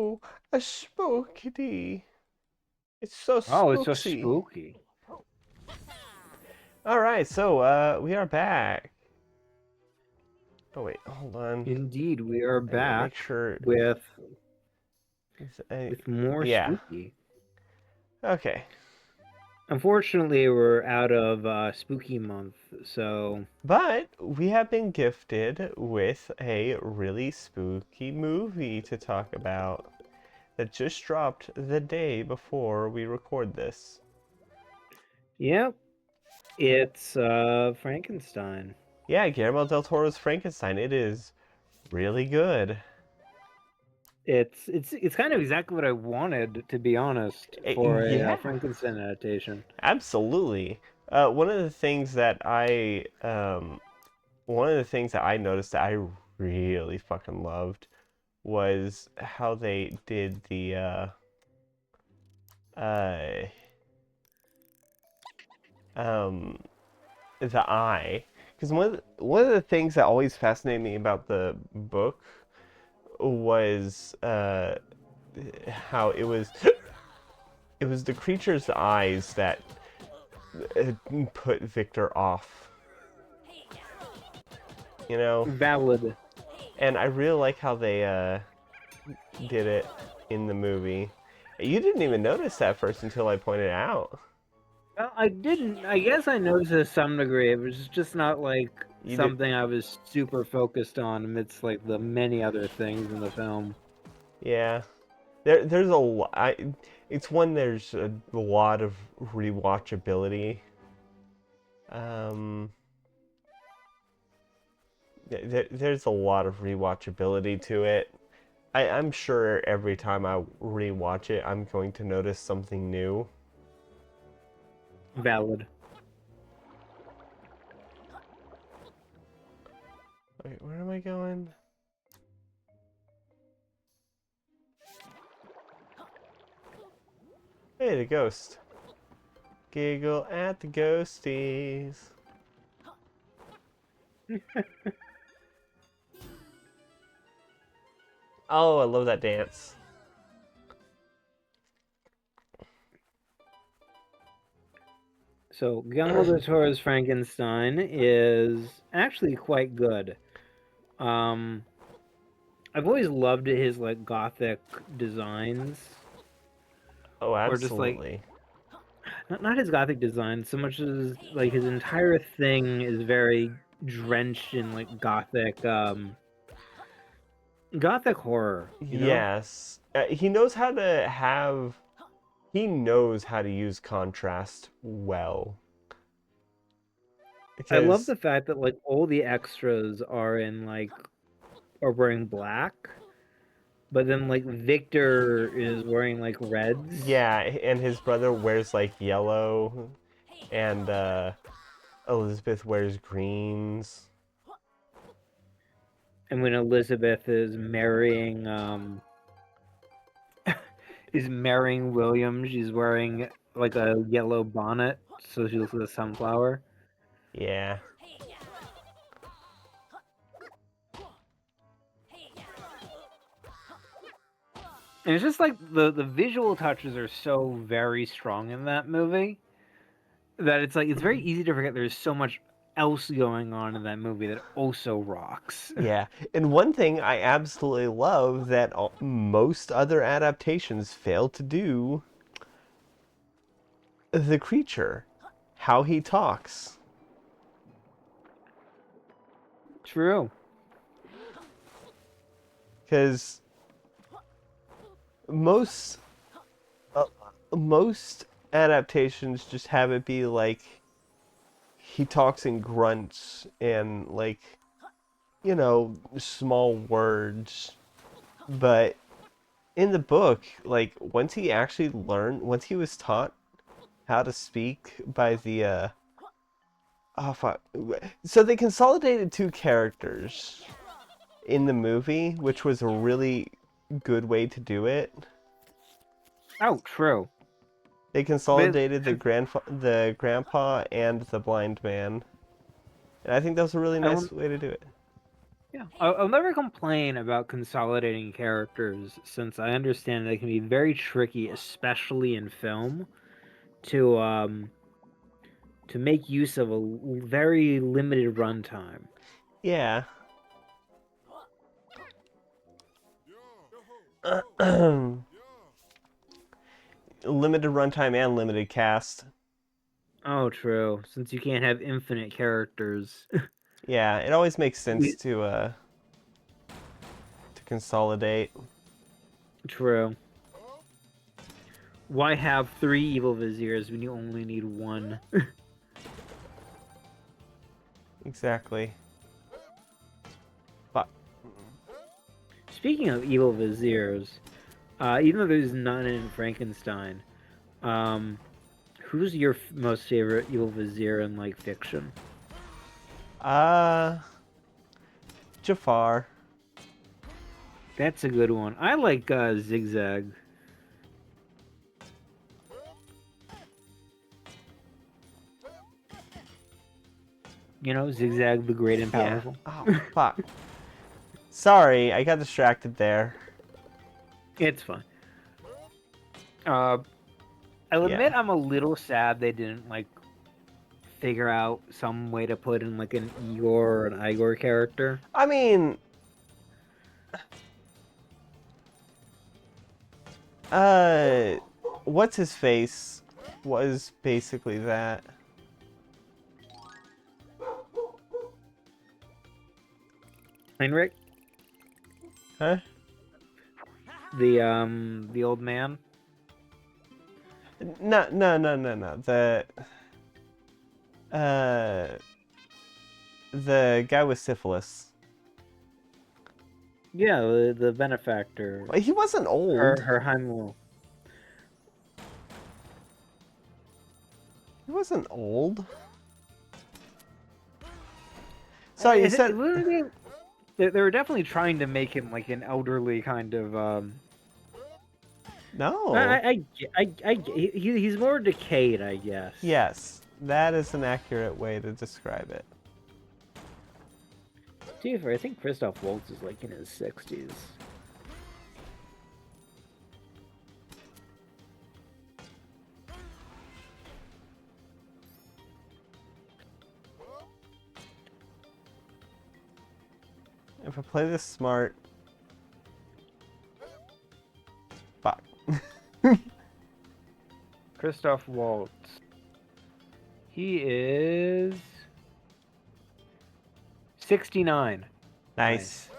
Oh, a spooky. It's so Oh, it's so spooksy. spooky. All right, so we are back. Oh wait, hold on. Indeed, we are I gotta back make sure. with I, more yeah. spooky. Okay. Unfortunately, we're out of spooky month, so But we have been gifted with a really spooky movie to talk about that just dropped the day before we record this. yep, it's Frankenstein. Yeah, Guillermo del Toro's Frankenstein. It is really good. It's kind of exactly what I wanted, to be honest, for a Yeah, Frankenstein adaptation. absolutely. One of the things that one of the things that I noticed that I really fucking loved was how they did uh, um, the eye. Because one of the things that always fascinated me about the book was how it was the creature's eyes that put Victor off. You know, Valid. and I really like how they did it in the movie. You didn't even notice that first until I pointed it out. Well, I didn't. I guess I noticed to some degree. It was just not like You did, something I was super focused on amidst like the many other things in the film. yeah. There's a lot. It's one there's a lot of rewatchability. Um, there's a lot of rewatchability to it. I'm sure every time I rewatch it, I'm going to notice something new. Valid. Wait, where am I going? Hey, the ghost. Giggle at the ghosties. Oh, I love that dance. So Guillermo del Toro's Frankenstein is actually quite good. Um, I've always loved his like gothic designs, Oh, or just like absolutely. not his gothic design so much as like his entire thing is very drenched in like gothic horror. You know? Yes. He knows how to have. He knows how to use contrast well. I love Because, the fact that like all the extras are wearing black, but then like Victor is wearing like reds. yeah, and his brother wears like yellow, and Elizabeth wears greens. And when Elizabeth is marrying William, she's wearing like a yellow bonnet, so she looks like a sunflower. Yeah. And it's just like the visual touches are so very strong in that movie that it's like it's very easy to forget there's so much else going on in that movie that also rocks. Yeah. And one thing I absolutely love that most other adaptations fail to do, the creature, how he talks. True. Because most uh, most adaptations just have it be like he talks in grunts and like small words, but in the book, like once he was taught how to speak by the oh fuck, so they consolidated two characters in the movie, which was a really good way to do it. Oh, true. They But consolidated the grandpa and the blind man, and I think that was a really I nice want way to do it. Yeah, I'll never complain about consolidating characters, since I understand they can be very tricky, especially in film, to make use of a very limited runtime. Yeah. Limited runtime and limited cast. Oh, true. Since you can't have infinite characters. Yeah, it always makes sense We- to consolidate. True. Why have 3 evil viziers when you only need 1? Exactly. But Speaking of evil viziers, even though there's none in Frankenstein, who's your most favorite evil vizier in like fiction? Jafar. That's a good one. I like Zigzag. You know, Zigzag the Great and Yeah. Powerful. Oh, fuck. Sorry, I got distracted there. It's fun. I'll admit Yeah. I'm a little sad they didn't like figure out some way to put in like an Igor or an Igor character. I mean, what's his face was basically that. Heinrich, Huh? the old man. No, no, no, no, no. Uh, the guy with syphilis. Yeah, the benefactor. Well, he wasn't old. Her Heimlo. He wasn't old. Sorry, you said. They were definitely trying to make him like an elderly kind of. No. He's more decayed, I guess. Yes, that is an accurate way to describe it. To be fair, I think Christoph Waltz is like in his 60s. If I play this smart. Fuck. Christoph Waltz. He is 69. Nice.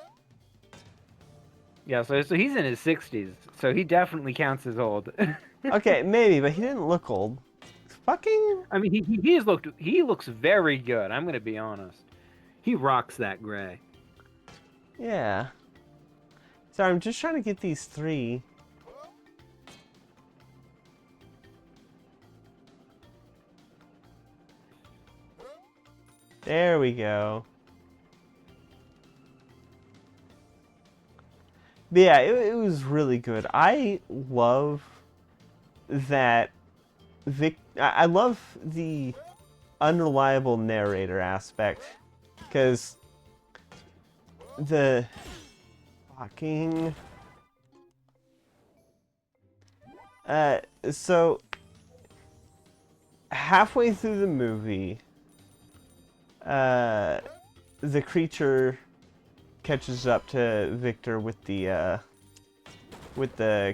Yeah, so he's in his 60s, so he definitely counts as old. Okay, maybe, but he didn't look old. Fucking. I mean, he looks very good. I'm gonna be honest. He rocks that gray. Yeah. Sorry, I'm just trying to get these 3. There we go. But yeah, it was really good. I love that I love the unreliable narrator aspect, because the fucking so halfway through the movie, the creature catches up to Victor with the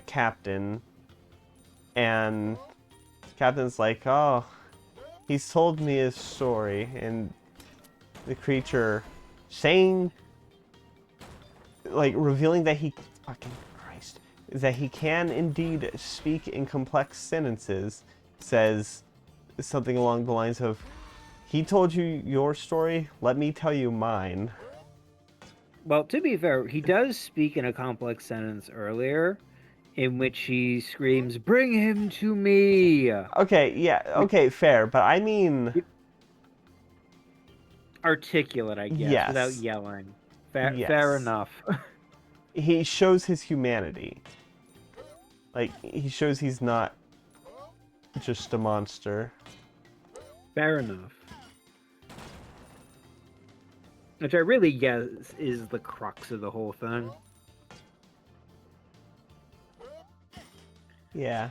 captain, and captain's like, oh, he's told me his story, and the creature saying, like, revealing that he, fucking Christ, that he can indeed speak in complex sentences, says something along the lines of, he told you your story, let me tell you mine. Well, to be fair, he does speak in a complex sentence earlier, in which he screams, "Bring him to me!" Okay, yeah, okay, fair, but I mean... Articulate, I guess, without Yes. yelling. Fair Yes. enough. He shows his humanity. Like, he shows he's not just a monster. Fair enough. Which I really guess is the crux of the whole thing. Yeah.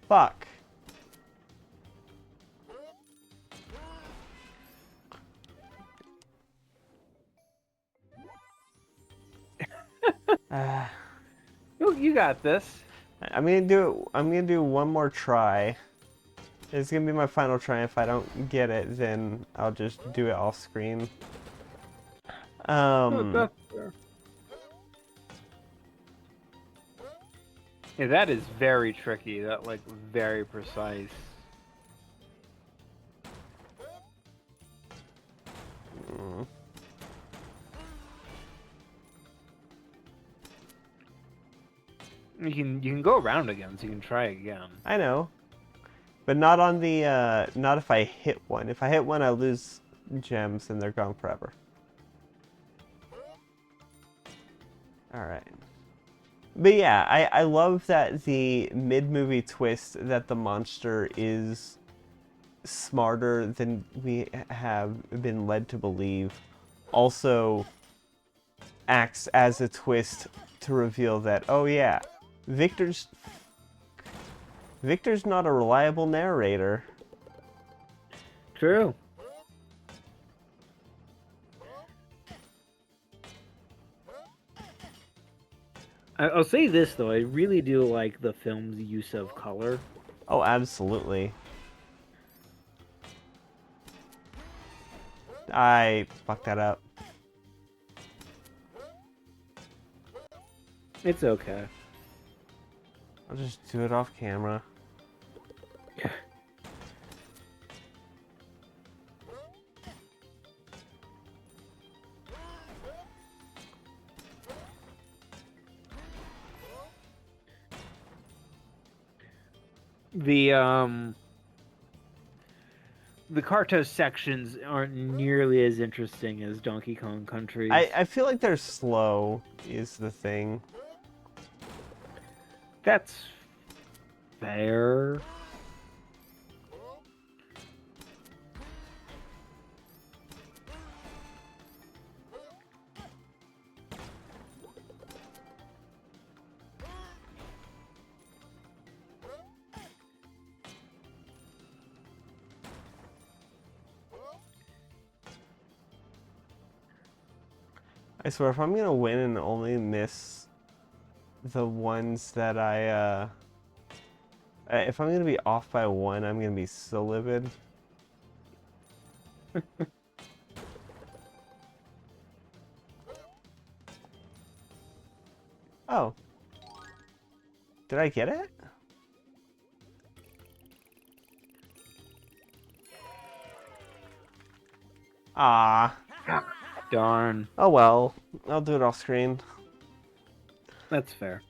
Fuck. You got this. I'm gonna do one more try. It's gonna be my final try. If I don't get it, then I'll just do it off screen. That's fair. Yeah, that is very tricky. That like very precise. Mm. You can go around again, so you can try again. I know, but not on the not if I hit one. If I hit one, I lose gems and they're gone forever. All right. But yeah, I love that the mid-movie twist that the monster is smarter than we have been led to believe also acts as a twist to reveal that, oh yeah, Victor's not a reliable narrator. True. I'll say this though, I really do like the film's use of color. Oh, absolutely. I fucked that up. It's okay. I'll just do it off camera. The Kartos sections aren't nearly as interesting as Donkey Kong Country. I feel like they're slow is the thing. That's fair. I swear, if I'm gonna win and only miss the ones that if I'm gonna be off by one, I'm gonna be so livid. Oh. Did I get it? Ah. Darn. Oh well. I'll do it off screen. That's fair.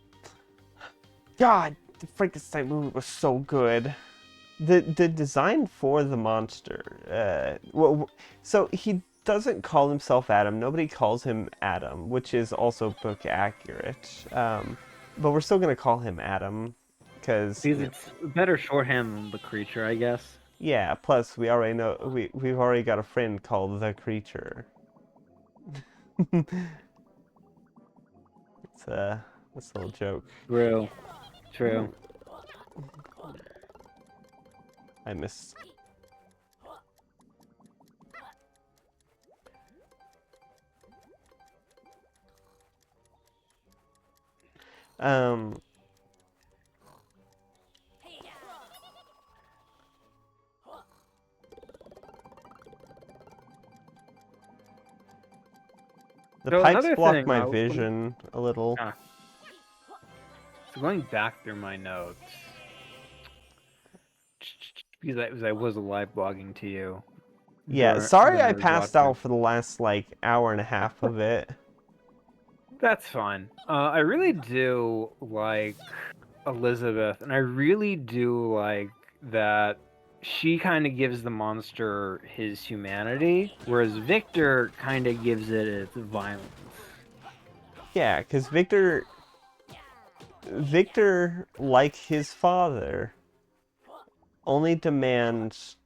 God, the Frankenstein movie was so good. The design for the monster, so he doesn't call himself Adam. Nobody calls him Adam, which is also book accurate. But we're still gonna call him Adam, because It's better shorthand than the creature, I guess. yeah. Plus, we already know we've already got a friend called the Creature. It's that's a little joke. True. True. I missed. Um. The So pipes another block thing, my vision a little. So going back through my notes, because I was live blogging to you. Yeah, during sorry I those passed watching. out for the last, like, hour and a half of it. That's fine. I really do like Elizabeth, and I really do like that she kind of gives the monster his humanity, whereas Victor kind of gives it its violence. Yeah, because Victor, like his father, only demands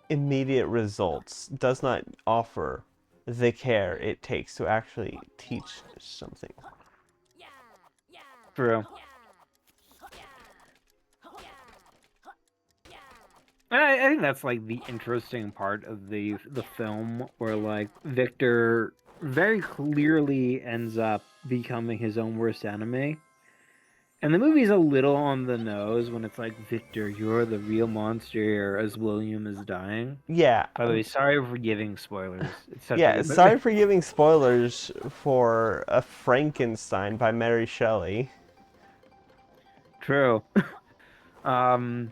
immediate results, does not offer the care it takes to actually teach something. True. And I think that's like the interesting part of the film, where like Victor very clearly ends up becoming his own worst enemy. And the movie's a little on the nose when it's like, Victor, you're the real monster here, as William is dying. Yeah, By the way, sorry for giving spoilers. It's such a yeah. good movie. Sorry for giving spoilers for a Frankenstein by Mary Shelley. True. Um,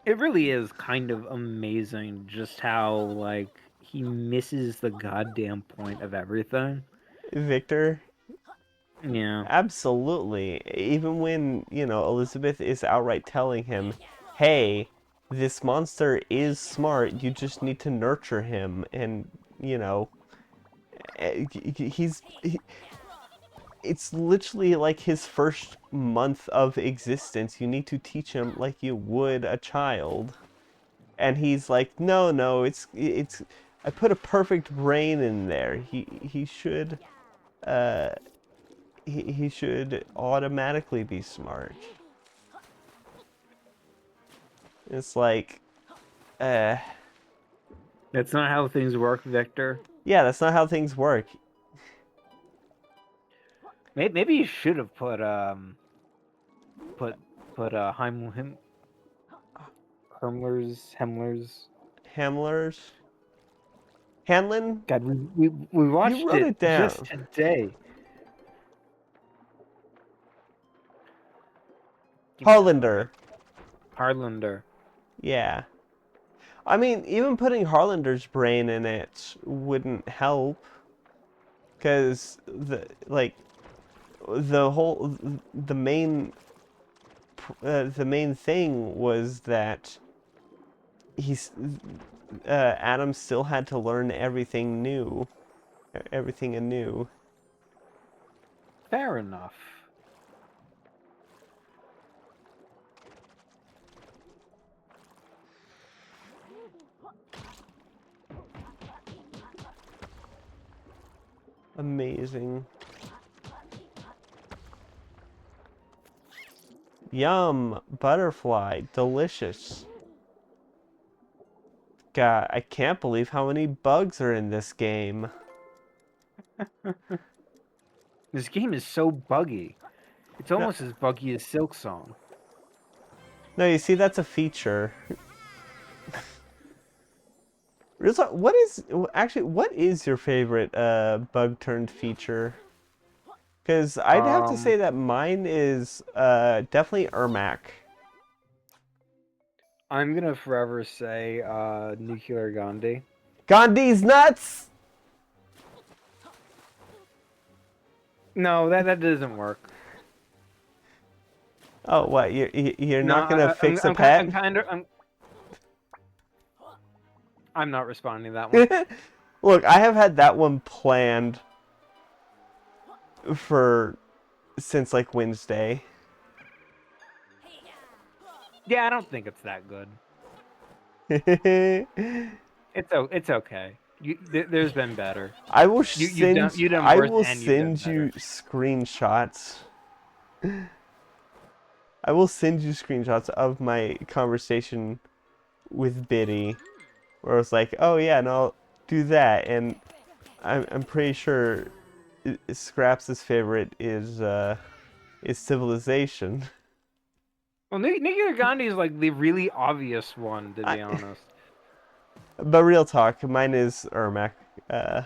it really is kind of amazing just how like he misses the goddamn point of everything. Victor, Yeah. absolutely. Even when, Elizabeth is outright telling him, hey, this monster is smart, you just need to nurture him. And, you know, he's. It's literally like his first month of existence. You need to teach him like you would a child. And he's like, no, no, it's. I put a perfect brain in there. He should. Uh, he should automatically be smart. It's like, uh, That's not how things work, Victor. yeah, that's not how things work. Maybe you should have put Hemler's. Hamlers, Hanlon, God, we you watched wrote it it just down. today. Give me that Harlander, word. Harlander. yeah. I mean, even putting Harlander's brain in it wouldn't help, because the main thing was that he's Adam still had to learn everything anew. Fair enough. Amazing. Yum, butterfly, delicious. God, I can't believe how many bugs are in this game. This game is so buggy. It's No, almost as buggy as Silk Song. no, you see, that's a feature. What is your favorite bug turned feature? Because I'd have to say Um, that mine is definitely Ermac. I'm gonna forever say Nuclear Gandhi. Gandhi's nuts! No, that doesn't work. Oh, what? You're No, not gonna I'm fix a pet? I'm not responding to that one. Look, I have had that one planned for since like Wednesday. Yeah, I don't think it's that good. It's okay. There's been better. I will You've done I worse will and you've done send you better. screenshots. I will send you screenshots of my conversation with Biddy, where I was like, "Oh yeah, no, I'll do that," and I'm pretty sure Scraps' favorite is Civilization. Well, Nuclear Gandhi is like the really obvious one, to I, be honest. but real talk, mine is Ermac. Uh,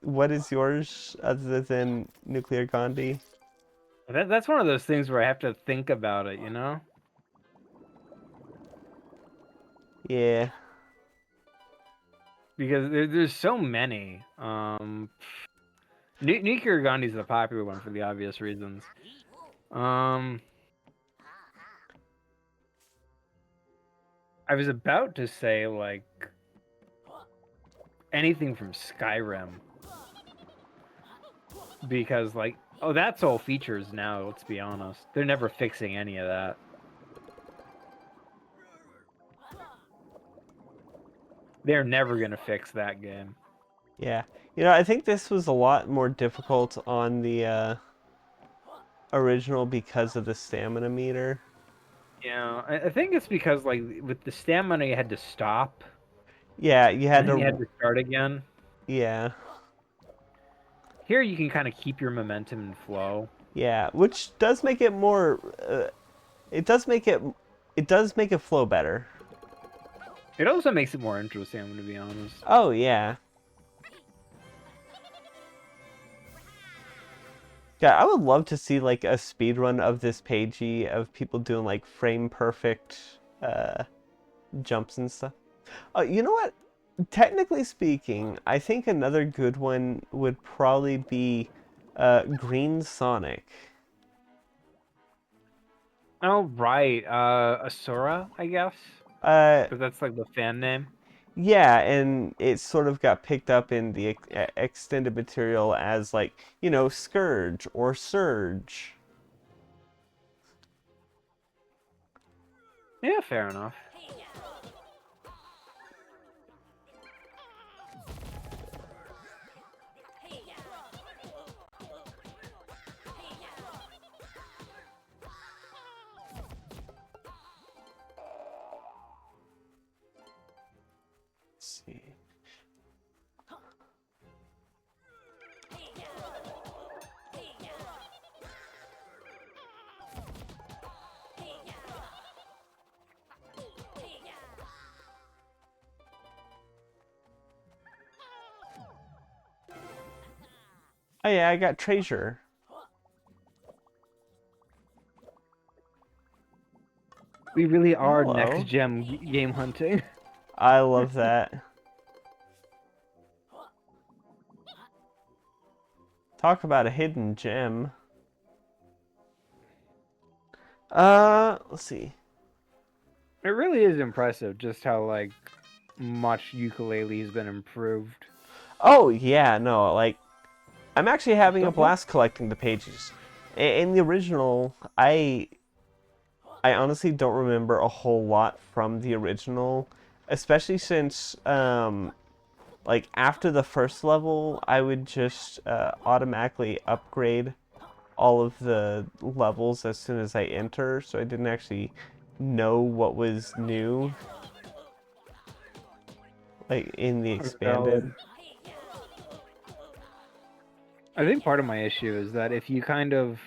what is yours other than Nuclear Gandhi? That's one of those things where I have to think about it, you know? Yeah. Because there's so many. Nuclear Gandhi's the popular one for the obvious reasons. Um, I was about to say like anything from Skyrim. Because, like, oh, that's all features now, let's be honest. They're never fixing any of that. They're never going to fix that game. Yeah. You know, I think this was a lot more difficult on the original because of the stamina meter. Yeah, I think it's because, like, with the stamina, you had to stop, Yeah, you and had then you had to. to start again. Yeah. Here, you can kind of keep your momentum and flow. Yeah, which does make it more. It does make it. It does make it flow better. It also makes it more interesting, I'm going to be honest. Oh yeah. Yeah, I would love to see like a speed run of this pagey of people doing like frame perfect jumps and stuff. You know what? Technically speaking, I think another good one would probably be Green Sonic. Oh, right. Asura, I guess? Uh, But that's, like, the fan name. yeah, and it sort of got picked up in the extended material as like, you know, Scourge or Surge. Yeah, fair enough. Let's see. Oh yeah, I got Treasure. We really are Hello. next gen game hunting. I love that. Talk about a hidden gem. Let's see. It really is impressive just how, like, much Yooka-Laylee has been improved. Oh yeah, no, like I'm actually having a Don't- don't- blast collecting the pages. In the original, I honestly don't remember a whole lot from the original, especially since like after the first level, I would just automatically upgrade all of the levels as soon as I enter, so I didn't actually know what was new like in the expanded. Valid. I think part of my issue is that if you kind of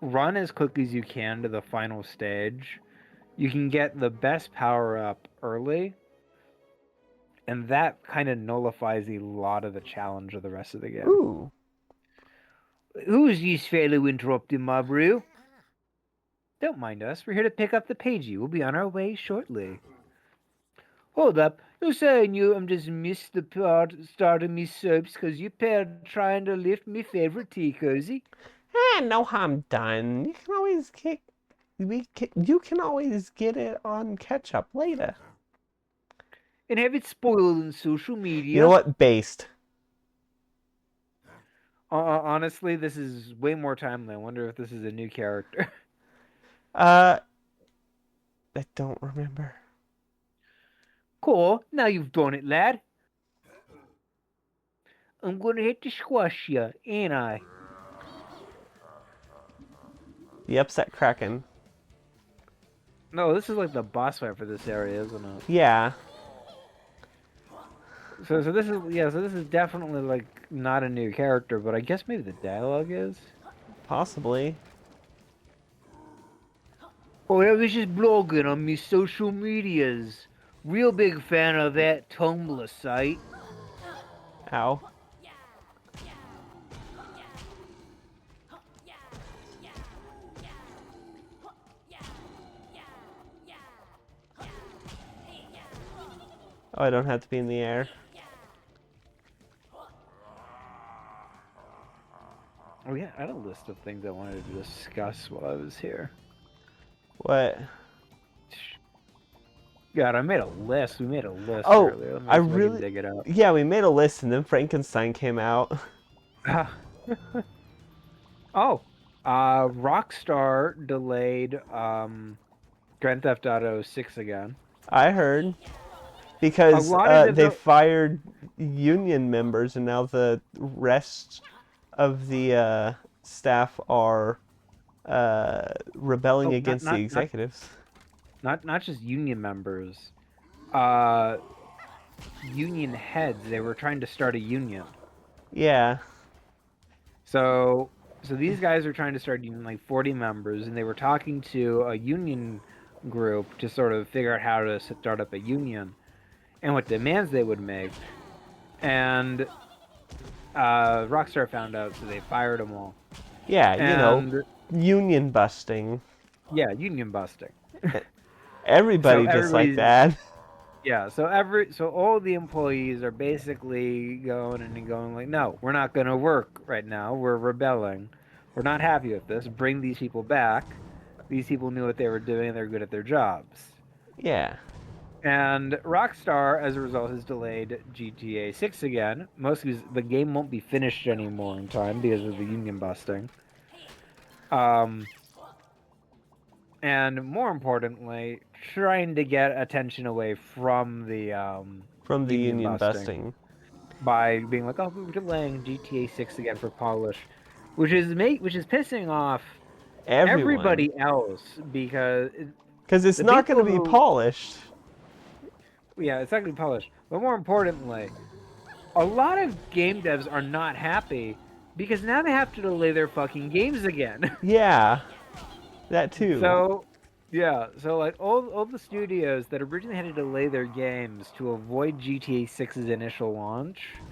run as quickly as you can to the final stage, you can get the best power up early, and that kind of nullifies a lot of the challenge of the rest of the game. Ooh. Who's this fellow interrupting my brew? Don't mind us. We're here to pick up the pagey. We'll be on our way shortly. Hold up. You're saying you just missed the part starting me soaps because you paired trying to lift me favorite tea cozy? No harm done. You can always kick. You can always get it on ketchup later. And have it spoiled in social You know media? what? Based. Honestly, this is way more timely. I wonder if this is a new character. Uh, I don't remember. Cool. Now you've done it, lad. I'm gonna hit to squash ya, ain't I? The upset Kraken. No, this is like the boss fight for this area, isn't it? Yeah. So this is so this is definitely like not a new character, but I guess maybe the dialogue is. Possibly. Oh, I was just blogging on me social medias. Real big fan of that Tumblr site. Ow. Oh, I don't have to be in the air. Oh yeah, I had a list of things I wanted to discuss while I was here. What? God, I made a list. We made a list Oh, earlier. Let I me see if I can really... dig it up. Yeah, we made a list and then Frankenstein came out. Oh, Rockstar delayed Grand Theft Auto 6 again. I heard. A Because lot of they develop. fired union members and now the rest of the staff are rebelling Oh, not against the not not executives. not just union members. Uh, Union heads. They were trying to start a union. Yeah, So these guys are trying to start union, like 40 members, and they were talking to a union group to sort of figure out how to start up a union and what demands they would make. And Rockstar found out, so they fired them all. yeah, And union busting. yeah, union busting. So Everybody just like everybody's that. yeah, so all the employees are basically going like, no, we're not gonna work right now. We're rebelling. We're not happy with this. Bring these people back. These people knew what they were doing. They're good at their jobs. Yeah, And Rockstar, as a result, has delayed GTA 6 again. Mostly because the game won't be finished anymore in time because of the union busting. Um, and more importantly, trying to get attention away from the from the union union busting busting. by being like, "Oh, we're delaying GTA 6 again for polish," which is pissing off Everyone. everybody else because Because it's the not going to people be who, polished. yeah, it's not gonna be polished. But more importantly, a lot of game devs are not happy because now they have to delay their fucking games again. Yeah, that too. So, yeah, so like all the studios that originally had to delay their games to avoid GTA 6's initial launch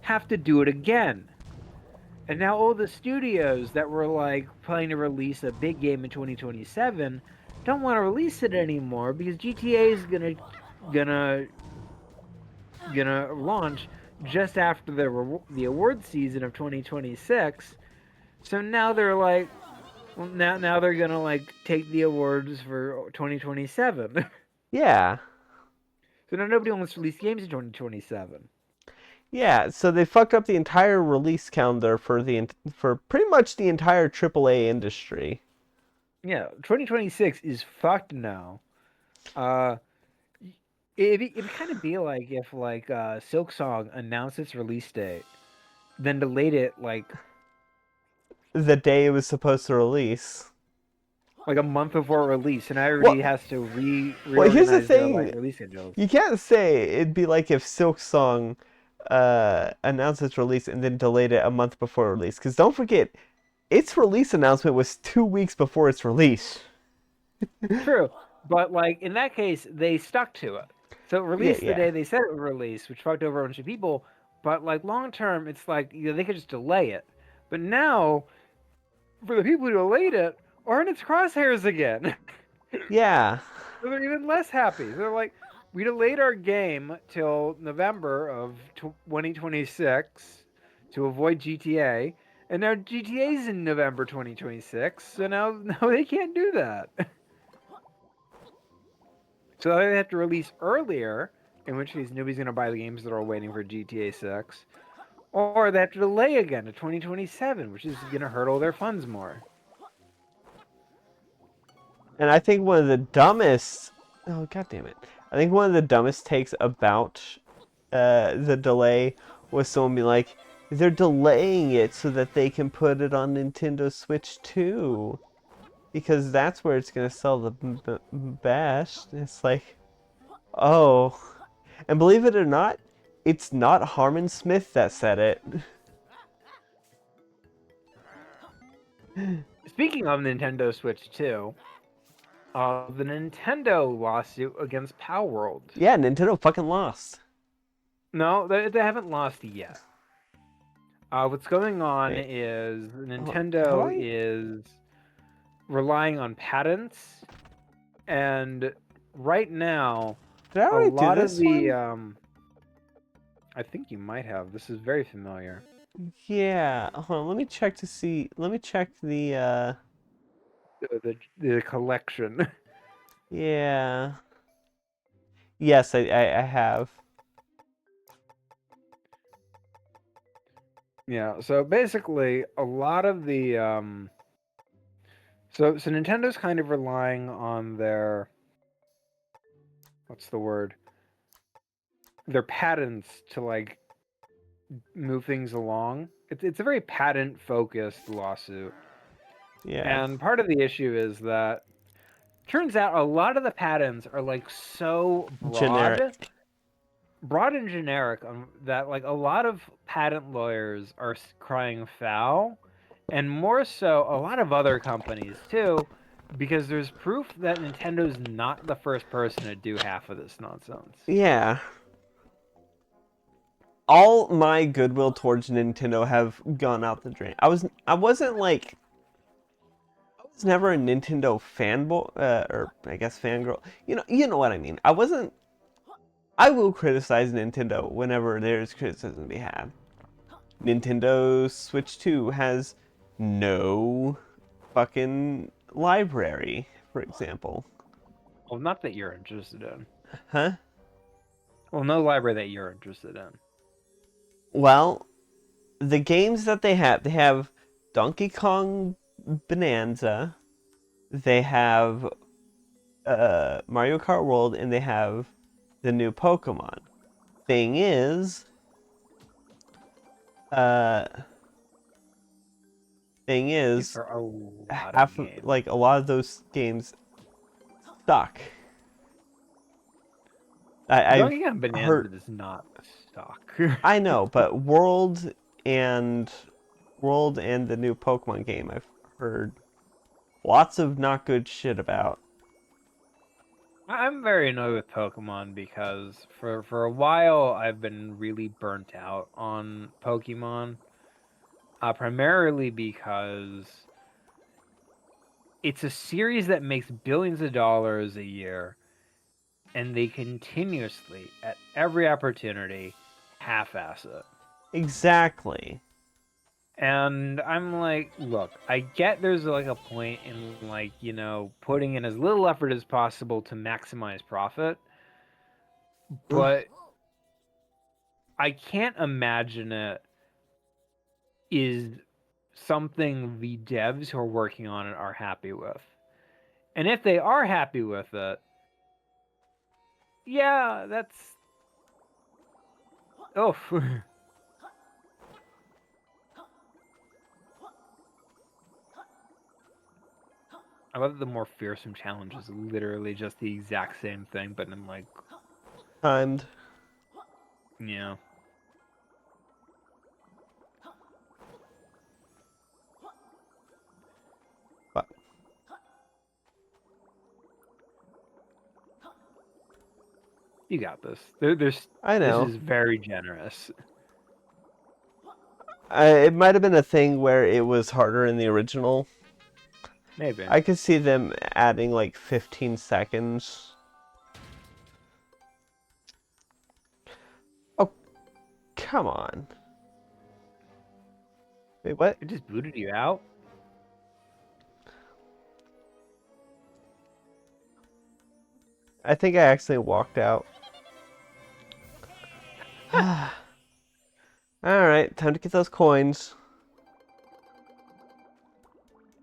have to do it again. And now all the studios that were like planning to release a big game in 2027 don't want to release it anymore because GTA is gonna gonna launch just after the award season of 2026. So now they're like, well, now they're gonna like take the awards for 2027. Yeah. So now nobody wants to release games in 2027. Yeah, so they fucked up the entire release calendar for pretty much the entire AAA industry. Yeah, 2026 is fucked now. Uh, it'd kind of be like if like Silk Song announced its release date, then delayed it The day it was supposed to release. like a month before release, and everybody Well, has to here's the reorganize their like thing. release schedules. You can't say it'd be like if Silk Song announced its release and then delayed it a month before release. Because don't forget, its release announcement was 2 weeks before its release. True, but like in that case, they stuck to it. So it Yeah, released the yeah. day they said it would release, which fucked over a bunch of people. But like long term, it's like they could just delay it. But now, for the people who delayed it, are in its crosshairs again. Yeah. So they're even less happy. So they're like, we delayed our game till November of 2026 to avoid GTA, and now GTA's in November 2026. So now they can't do that. So they have to release earlier, in which case nobody's going to buy the games that are waiting for GTA 6, or they have to delay again to 2027, which is going to hurdle their funds more. And I think one of the dumbest, oh god damn it, I think one of the dumbest takes about the delay was someone being like, they're delaying it so that they can put it on Nintendo Switch too, because that's where it's gonna sell the best. It's like, oh, and believe it or not, it's not Harmon Smith that said it. Speaking of Nintendo Switch 2, the Nintendo lawsuit against Power World. Yeah, Nintendo fucking lost. No, they haven't lost yet. What's going on Wait, is have Nintendo I? is relying on patents, and right now, Did I a already do lot of this the one? I think you might have. This is very familiar. Yeah, hold on, let me check to see. Let me check the, The collection. yeah. Yes, I have. Yeah, so basically, a lot of the so Nintendo's kind of relying on their, what's the word? Their patents to like move things along. It's a very patent focused lawsuit. Yeah. And part of the issue is that turns out a lot of the patents are like so Generic. broad and generic, that like a lot of patent lawyers are crying foul, and more so a lot of other companies too, because there's proof that Nintendo's not the first person to do half of this nonsense. Yeah. All my goodwill towards Nintendo have gone out the drain. I wasn't like I was never a Nintendo fanboy, or I guess fangirl. You know what I mean. I will criticize Nintendo whenever there's criticism to be had. Nintendo Switch 2 has no fucking library, for example. Well, not that you're interested in. Huh? Well, no library that you're interested in. Well, the games that they have Donkey Kong Bonanza, they have Mario Kart World, and they have the new Pokemon. Thing is, uh, thing These is, are a lot of half of, games. like a lot of those games suck. I've Donkey Kong Bonanza heard. does not suck. I know, but and World and the new Pokemon game, I've heard lots of not good shit about. I'm very annoyed with Pokemon because for a while I've been really burnt out on Pokemon. Primarily because it's a series that makes billions of dollars a year, and they continuously, at every opportunity, half-ass it. Exactly. And I'm like, look, I get there's like a point in like, putting in as little effort as possible to maximize profit, but I can't imagine it is something the devs who are working on it are happy with. And if they are happy with it, yeah, that's oh. I love that the more fearsome challenge is literally just the exact same thing, but I'm like, Timed. yeah. But You got this. There's I this know. is very generous. It might have been a thing where it was harder in the original. Maybe. I could see them adding like 15 seconds. Oh, come on. Wait, what? It just booted you out. I think I accidentally walked out. Alright, time to get those coins.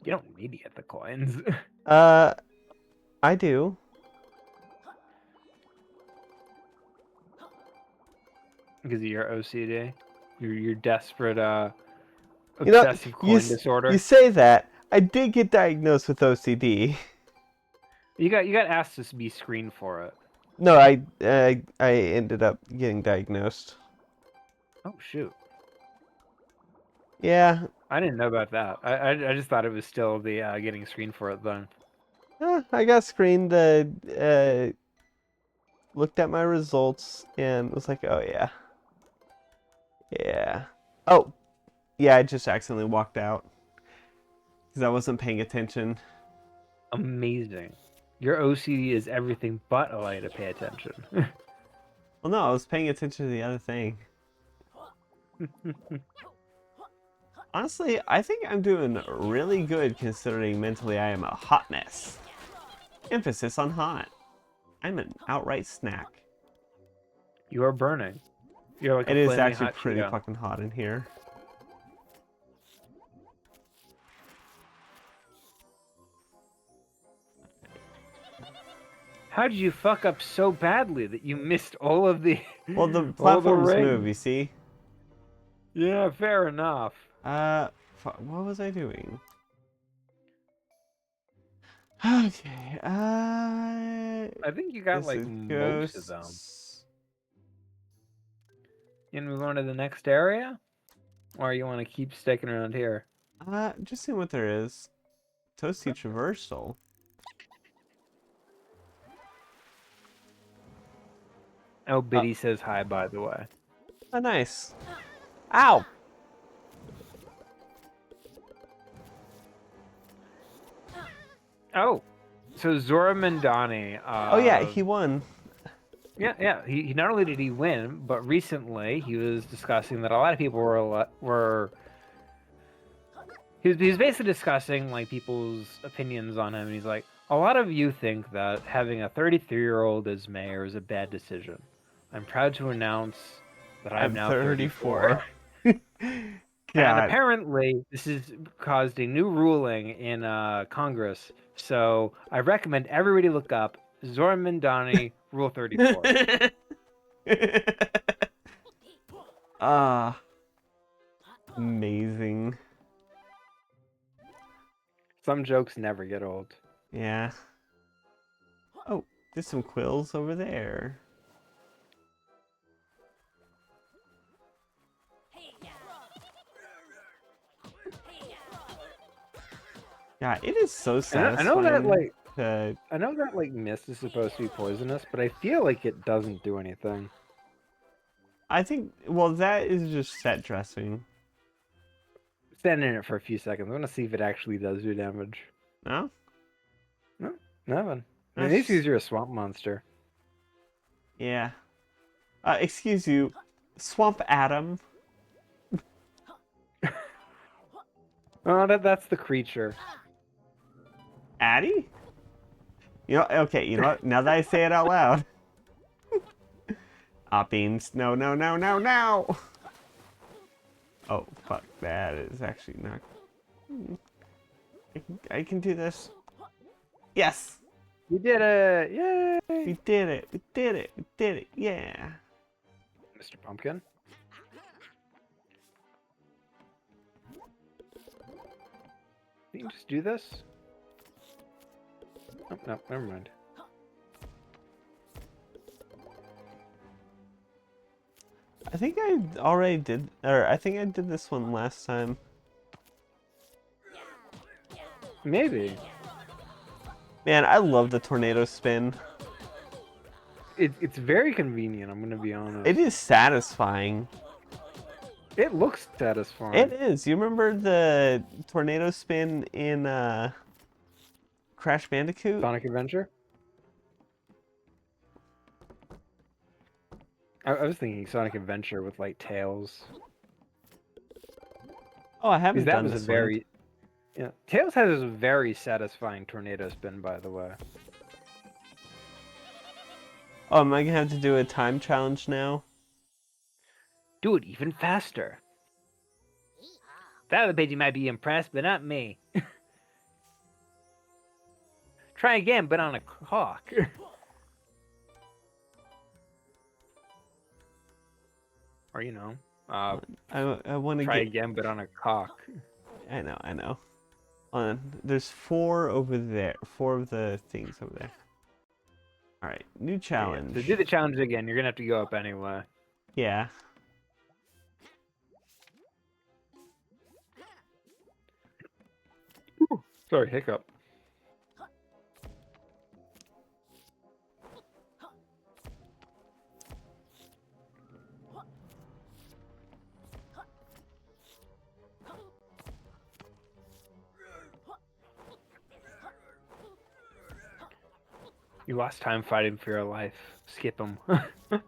You don't need to get the coins. Uh, I do. Because of your OCD. Your desperate You know, obsessive coin disorder. you say that. I did get diagnosed with OCD. You got asked to be screened for it. No, I ended up getting diagnosed. Oh shoot. Yeah, I didn't know about that. I just thought it was still the getting screened for it then. I got screened, looked at my results, and was like, oh yeah. Yeah. Oh, yeah, I just accidentally walked out. Because I wasn't paying attention. Amazing. Your OCD is everything but allow you to pay attention. Well, no, I was paying attention to the other thing. Honestly, I think I'm doing really good considering mentally I am a hot mess. Emphasis on hot. I'm an outright snack. You are burning. You're like It a is flaming actually hot pretty Cheeto. fucking hot in here. How did you fuck up so badly that you missed all of the Well, the all the platforms move, rings? you see? Yeah, fair enough. What was I doing? Okay, I think you got this like is most of them. ghosts. You move on to the next area? Or you want to keep sticking around here? Just seeing what there is. Toasty traversal. Oh, Biddy says hi, by the way. Oh, nice. Ow! Oh, so Zora Mandani. Oh yeah, he won. Yeah. He not only did he win, but recently he was discussing that a lot of people were. He was basically discussing like people's opinions on him, and he's like, a lot of you think that having a 33-year-old as mayor is a bad decision. I'm proud to announce that I'm I'm now 34. 34. And God. apparently, this has caused a new ruling in Congress. So I recommend everybody look up Zora Mandani Rule 34. Ah, amazing. Some jokes never get old. Yeah. Oh, there's some quills over there. Yeah, it is so I satisfying. know that like to... I know that like mist is supposed to be poisonous, but I feel like it doesn't do anything. I think, well, that is just set dressing. Stand in it for a few seconds. I want to see if it actually does do damage. No? No, nothing. I mean, That's these just... you're a swamp monster. Yeah. Excuse you, Swamp Adam. Oh, that's the creature. Addy? You know, okay, you know what? Now that I say it out loud. Beans. No, no, no, no, no! Oh, fuck. That is actually not... I can do this. Yes! You did it! Yay! We did it! We did it! We did it! Yeah! Mr. Pumpkin. You can just do this. Oh, no, never mind. I think I already did, or I think I did this one last time. Maybe. Man, I love the tornado spin. It's very convenient, I'm gonna be honest. It is satisfying. It looks satisfying. It is. You remember the tornado spin in Crash Bandicoot? Sonic Adventure? I was thinking Sonic Adventure with like Tails. Oh, I haven't Because that done was a this very... Yeah, Tails has a very satisfying tornado spin, by the way. Oh, am I gonna have to do a time challenge now? Do it even faster. That other page you might be impressed, but not me. Try again, but on a cock. Or, you know, I want to try get... again, but on a cock. I know, I know. There's 4 over there. 4 of the things over there. Alright, new challenge. Yeah, so do the challenge again. You're going to have to go up anyway. Yeah. Ooh, sorry, hiccup. You lost time fighting for your life. Skip them. Come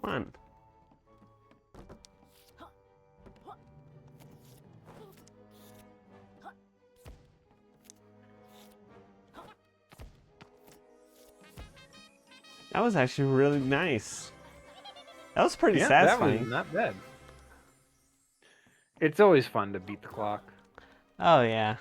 on. That was actually really nice. That was pretty Yeah, that was satisfying. not bad. It's always fun to beat the clock. Oh yeah.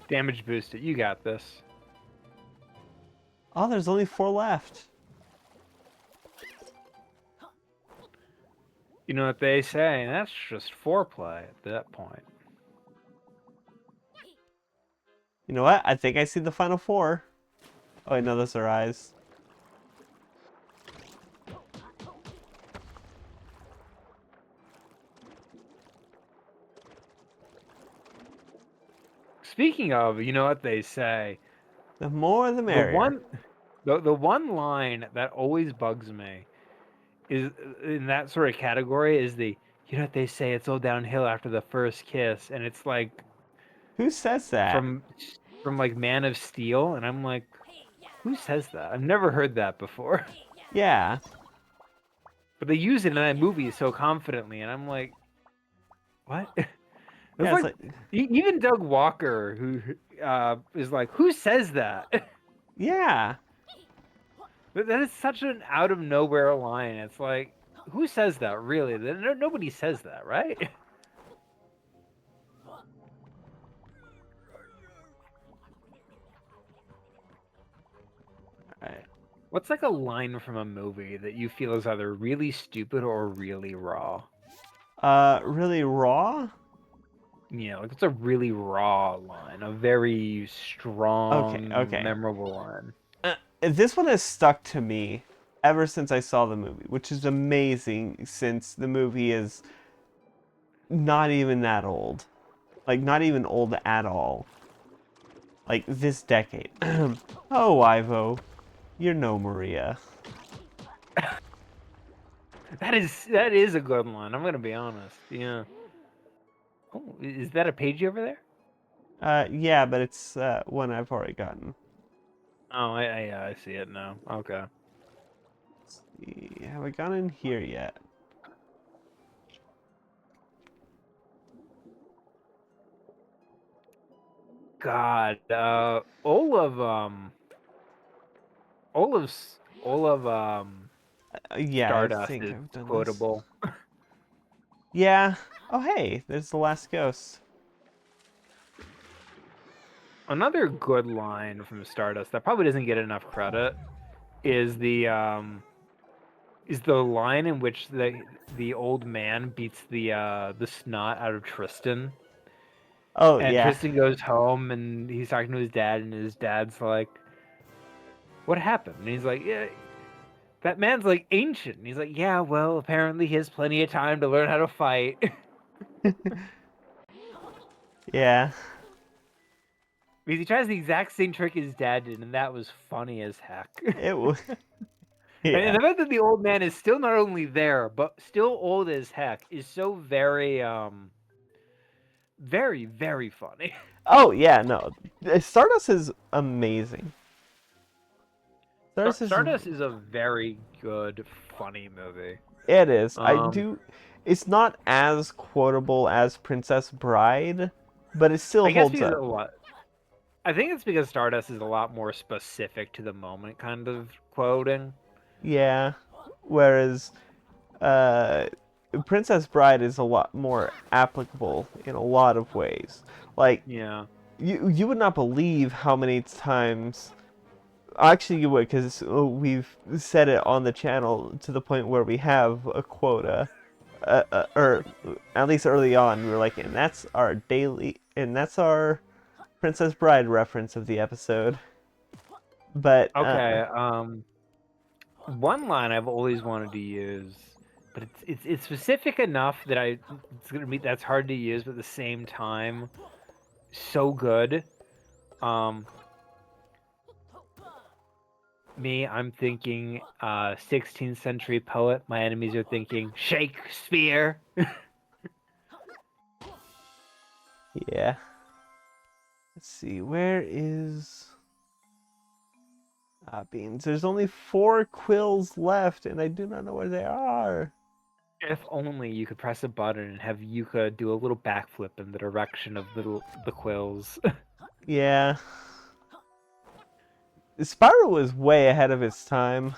Damage boosted. You got this. Oh, there's only 4 left. You know what they say? That's just foreplay at that point. You know what? I think I see the final 4. Oh wait, no, those are eyes. Speaking of, you know what they say? The more the The merrier. one, the one line that always bugs me is in that sort of category is the, you know what they say? It's all downhill after the first kiss, and it's like Who says that? from like Man of Steel, and I'm like, who says that? I've never heard that before. Yeah. But they use it in that movie so confidently, and I'm like, what? It's Yeah, it's like like even Doug Walker, who is like, who says that? yeah. That is such an out of nowhere line. It's like, who says that really? Nobody says that, right? Alright. What's like a line from a movie that you feel is either really stupid or really raw? Really raw? You know, like it's a really raw line, a very Okay, strong, okay. memorable line. This one has stuck to me ever since I saw the movie, which is amazing since the movie is not even that old. Like, not even old at all. Like, this decade. Oh, Ivo, you're no Maria. That is a good line. I'm gonna be honest. Yeah. Oh, is that a page over there? Yeah, but it's one I've already gotten. Oh, I see it now. Okay. Let's see. Have I gone in here yet? God, Olav, Yeah, I Stardust think is I've done this. quotable. Yeah. Oh, hey, there's the last ghost. Another good line from Stardust that probably doesn't get enough credit is the line in which the old man beats the snot out of Tristan. Oh, And yeah. Tristan goes home and he's talking to his dad, and his dad's like, "What happened?" And he's like, "Yeah, that man's like ancient." And he's like, "Yeah, well, apparently he has plenty of time to learn how to fight." Yeah. Because he tries the exact same trick his dad did, and that was funny as heck. It was. And Yeah. the fact that the old man is still not only there, but still old as heck is so very, very, very funny. Oh, yeah, no. Stardust is amazing. Stardust is. Stardust is a very good, funny movie. It is. I Um, do. It's not as quotable as Princess Bride, but it still I guess holds because up. a lot. I think it's because Stardust is a lot more specific to the moment, kind of quoting. Yeah. Whereas uh, Princess Bride is a lot more applicable in a lot of ways. Like Yeah. you would not believe how many times. Actually, you would, because we've said it on the channel to the point where we have a quota, or at least early on, we were like, and that's our daily, and that's our Princess Bride reference of the episode. But Okay. One line I've always wanted to use, but it's specific enough that it's gonna be that's hard to use, but at the same time, so good. Um, I'm thinking 16th century poet. My enemies are thinking Shakespeare. yeah, let's see, where is Ah, Beans, there's only 4 quills left, and I do not know where they are. If only you could press a button and have Yuka do a little backflip in the direction of the quills. Yeah. Spyro was way ahead of its time.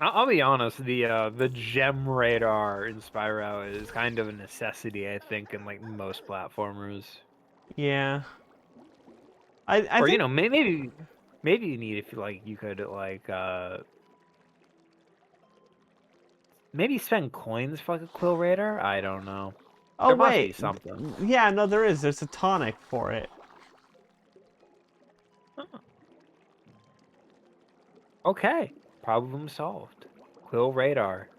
I'll be honest, the gem radar in Spyro is kind of a necessity, I think, in like most platformers. Yeah. I Or you think know, maybe you need if like you could like maybe spend coins for like a quill radar. I don't know. oh There must be wait. something. Yeah, no there is. There's a tonic for it. Oh, okay, problem solved. Quill radar.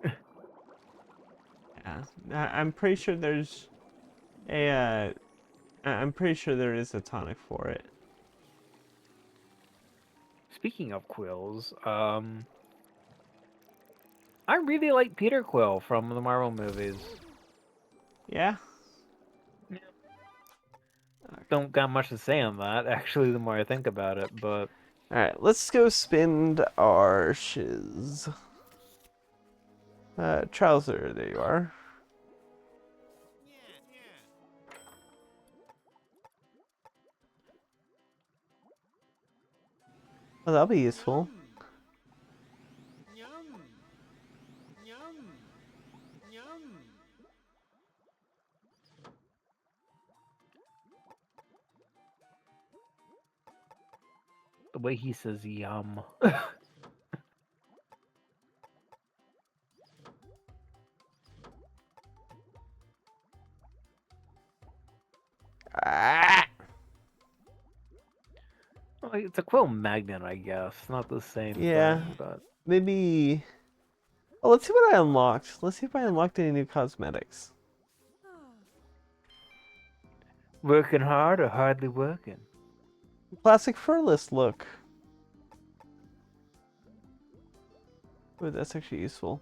Yeah. I'm pretty sure there's a I'm pretty sure there is a tonic for it. Speaking of quills, I really like Peter Quill from the Marvel movies. Yeah. Yeah. Don't got much to say on that, actually, the more I think about it, but Alright, let's go spend our shiz. Trouser, there you are. Oh, that'll be useful. the way he says yum. Ah! Well, it's a quill magnet, I guess. Not the same Yeah, thing, but maybe. Oh, let's see what I unlocked. Let's see if I unlocked any new cosmetics. working hard or hardly working. Classic furless look. Ooh, that's actually useful.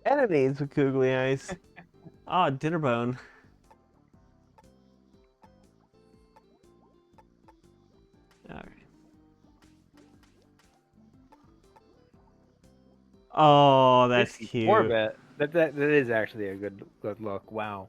Enemies with googly eyes. Ah, dinner bone. Alright. Oh, that's cute. 64-bit. That is actually a good look. Wow.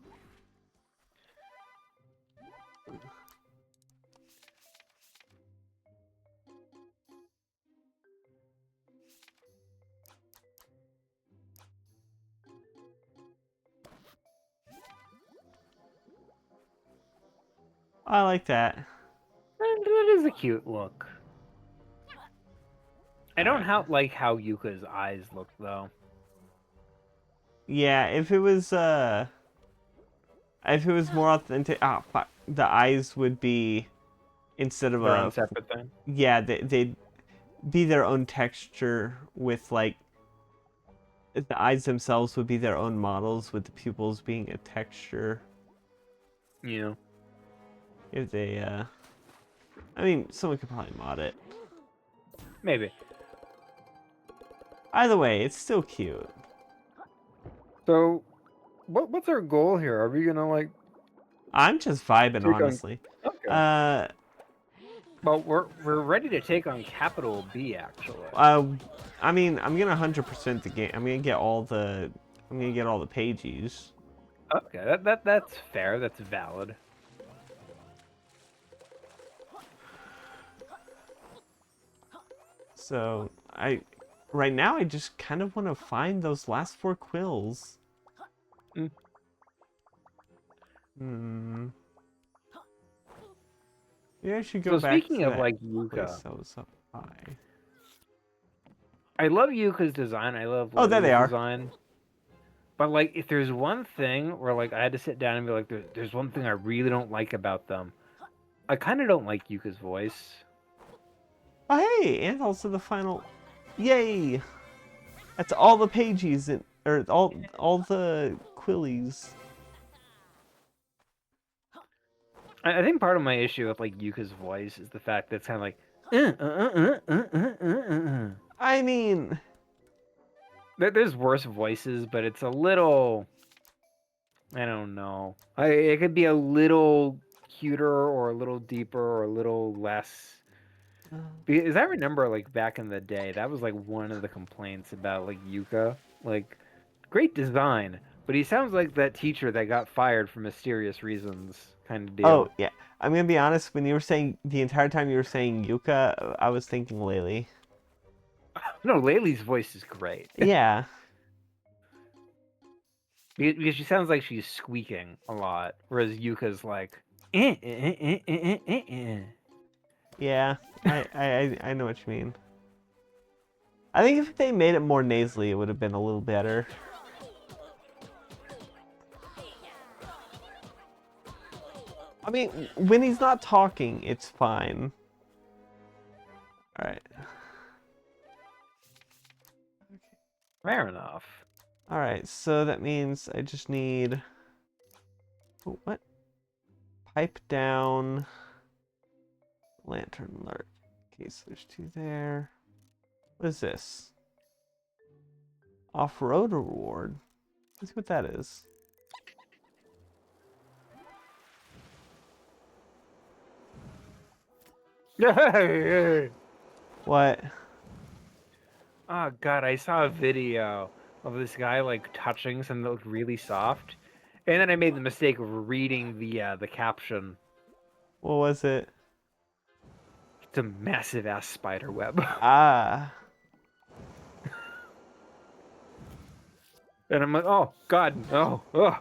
I like that. That is a cute look. I don't Alright. like how Yuka's eyes look though. Yeah, if it was more authentic, ah, fuck. The eyes would be instead of Their own a, separate thing. yeah, they'd be their own texture with like the eyes themselves would be their own models with the pupils being a texture. Yeah. If they, I mean, someone could probably mod it. Maybe. Either way, it's still cute. So, what's our goal here? Are we gonna like I'm just vibing, take on? honestly. Okay. Uh, Well, we're ready to take on Capital B actually. I mean, I'm gonna 100% the game. I'm gonna get all the, I'm gonna get all the pages. Okay, that's fair. That's valid. So right now, I just kind of want to find those last 4 quills. Mm. Hmm. Maybe I should go So back speaking to of that like place Yuka, that was up high. I love Yuka's design. I love Oh, there they Lily's are. design. But like, if there's one thing where like I had to sit down and be like, there's one thing I really don't like about them. I kind of don't like Yuka's voice. Oh, hey, and also the final. Yay! That's all the pages and or all the quillies. I think part of my issue with like Yuka's voice is the fact that it's kind of like, I mean, There's worse voices, but it's a little. I don't know. It could be a little cuter or a little deeper or a little less. Uh, Because I remember, like, back in the day, that was like one of the complaints about like Yuka. Like, great design, but he sounds like that teacher that got fired for mysterious reasons, kind of oh, deal. yeah. I'm gonna be honest, when you were saying, the entire time you were saying Yuka, I was thinking Laylee. No, Laylee's voice is great Yeah. because she sounds like she's squeaking a lot, whereas Yuka's like, eh, eh, eh, eh, eh, eh, eh. Yeah. I know what you mean. I think if they made it more nasally, it would have been a little better. I mean, when he's not talking, it's fine. Alright. Fair enough. Alright, so that means I just need... Oh, what? Pipe down. Lantern lurk. Okay, so there's 2 there. What is this? Off-road reward. Let's see what that is. What? Oh god, I saw a video of this guy like touching something that looked really soft, and then I made the mistake of reading the caption. What was it? It's a massive ass spider web, Ah. and I'm like, oh god, no. Ugh.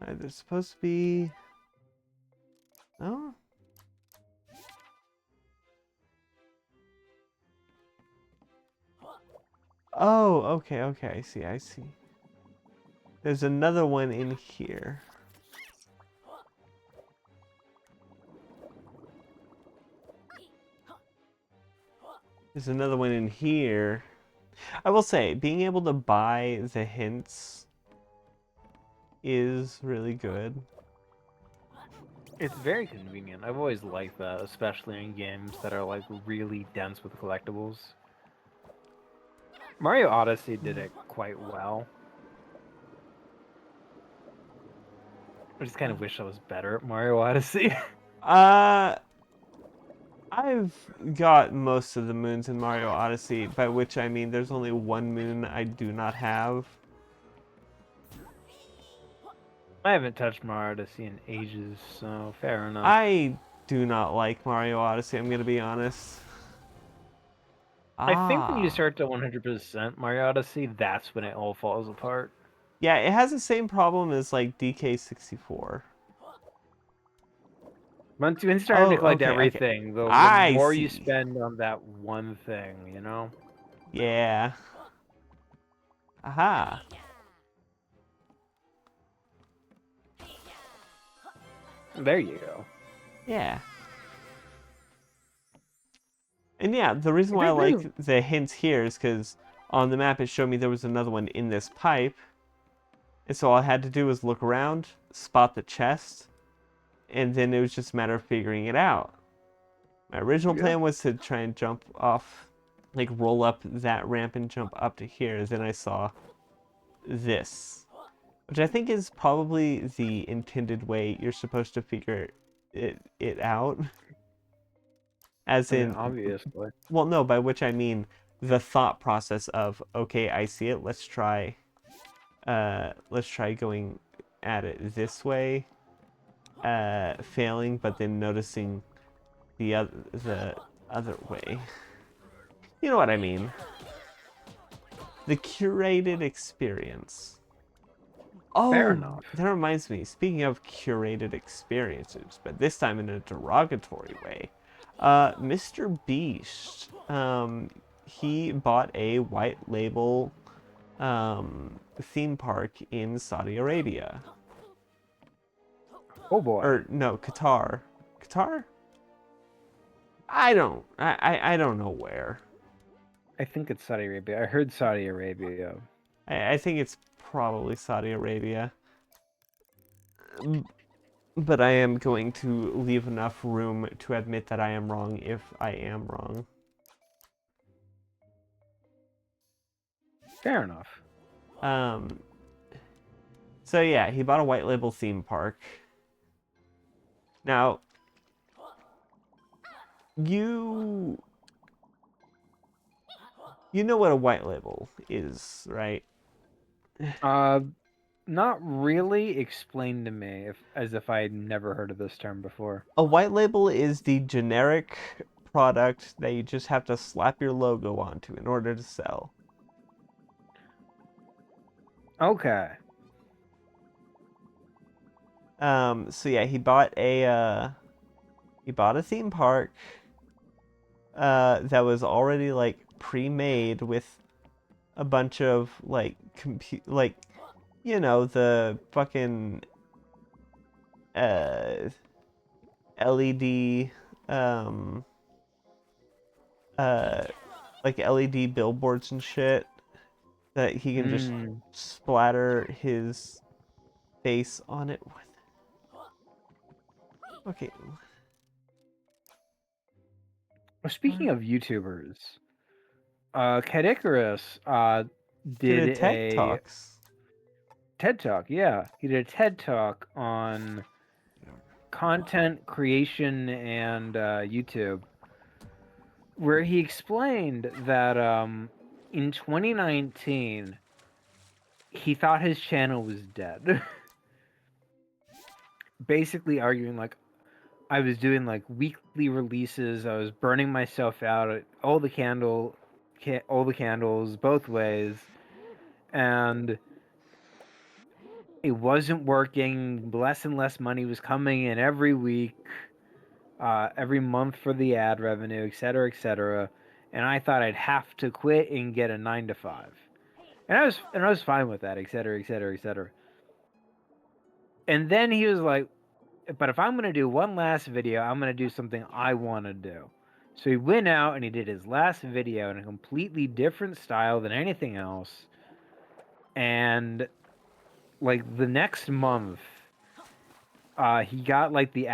Alright, there's supposed to be... Oh? Oh, okay, I see. There's another one in here. There's another one in here. I will say, being able to buy the hints is really good. It's very convenient. I've always liked that, especially in games that are like really dense with collectibles. Mario Odyssey did it quite well. I just kind of wish I was better at Mario Odyssey. Uh, I've got most of the moons in Mario Odyssey, by which I mean there's only one moon I do not have. I haven't touched Mario Odyssey in ages, so fair enough. I do not like Mario Odyssey, I'm gonna be honest. I think when you Ah. start to 100% Mario Odyssey, that's when it all falls apart. Yeah, it has the same problem as like DK64. Once you start Oh, to collect okay. everything, the I more you see. spend on that one thing, you know? Yeah. Aha. There you go. Yeah. And yeah, the reason why I There's like the hints here is because on the map it showed me there was another one in this pipe. And so all I had to do was look around, spot the chest, and then it was just a matter of figuring it out. My original plan was to try and jump off, like roll up that ramp and jump up to here. Then I saw this, which I think is probably the intended way you're supposed to figure it out. As I mean, in, obviously. well, no, by which I mean the thought process of, okay, I see it, let's try going at it this way, failing, but then noticing the other way. You know what I mean? The curated experience. Fair Oh, enough. that reminds me. Speaking of curated experiences, but this time in a derogatory way, Mr. Beast, he bought a white label theme park in Saudi Arabia. Oh boy. Or no, Qatar. Qatar? I don't know where. I think it's Saudi Arabia. I heard Saudi Arabia. I think it's probably Saudi Arabia. But I am going to leave enough room to admit that I am wrong if I am wrong. Fair enough. Um, so yeah, he bought a white label theme park. Now, you know what a white label is, right? Uh, not really explained to me as if I had never heard of this term before. A white label is the generic product that you just have to slap your logo onto in order to sell. Okay. So yeah, he bought a theme park that was already like pre-made with a bunch of like the fucking uh LED um uh like LED billboards and shit that he can just Mm. splatter his face on it with. Okay. Speaking of YouTubers, Cat Icarus Did did a tech a talks. TED Talk. Yeah, he did a TED Talk on content creation and YouTube, where he explained that in 2019 he thought his channel was dead. Basically arguing like I was doing like weekly releases, I was burning myself out at all the candles both ways, and it wasn't working. Less and less money was coming in every week, every month for the ad revenue, et cetera, et cetera. And I thought I'd have to quit and get a 9 to 5, and I was fine with that, et cetera, et cetera, et cetera. And then he was like, "But if I'm gonna do one last video, I'm gonna do something I want to do." So he went out and he did his last video in a completely different style than anything else, and like the next month he got like the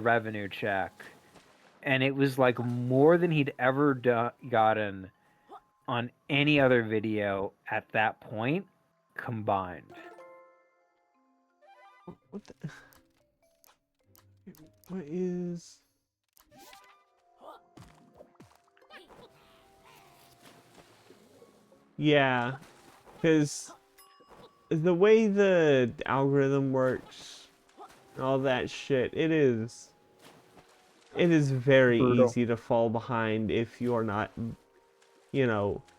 revenue check, and it was like more than he'd ever gotten on any other video at that point combined. What the, what is Yeah, because the way the algorithm works and all that shit, it is very Brutal. easy to fall behind if you're not,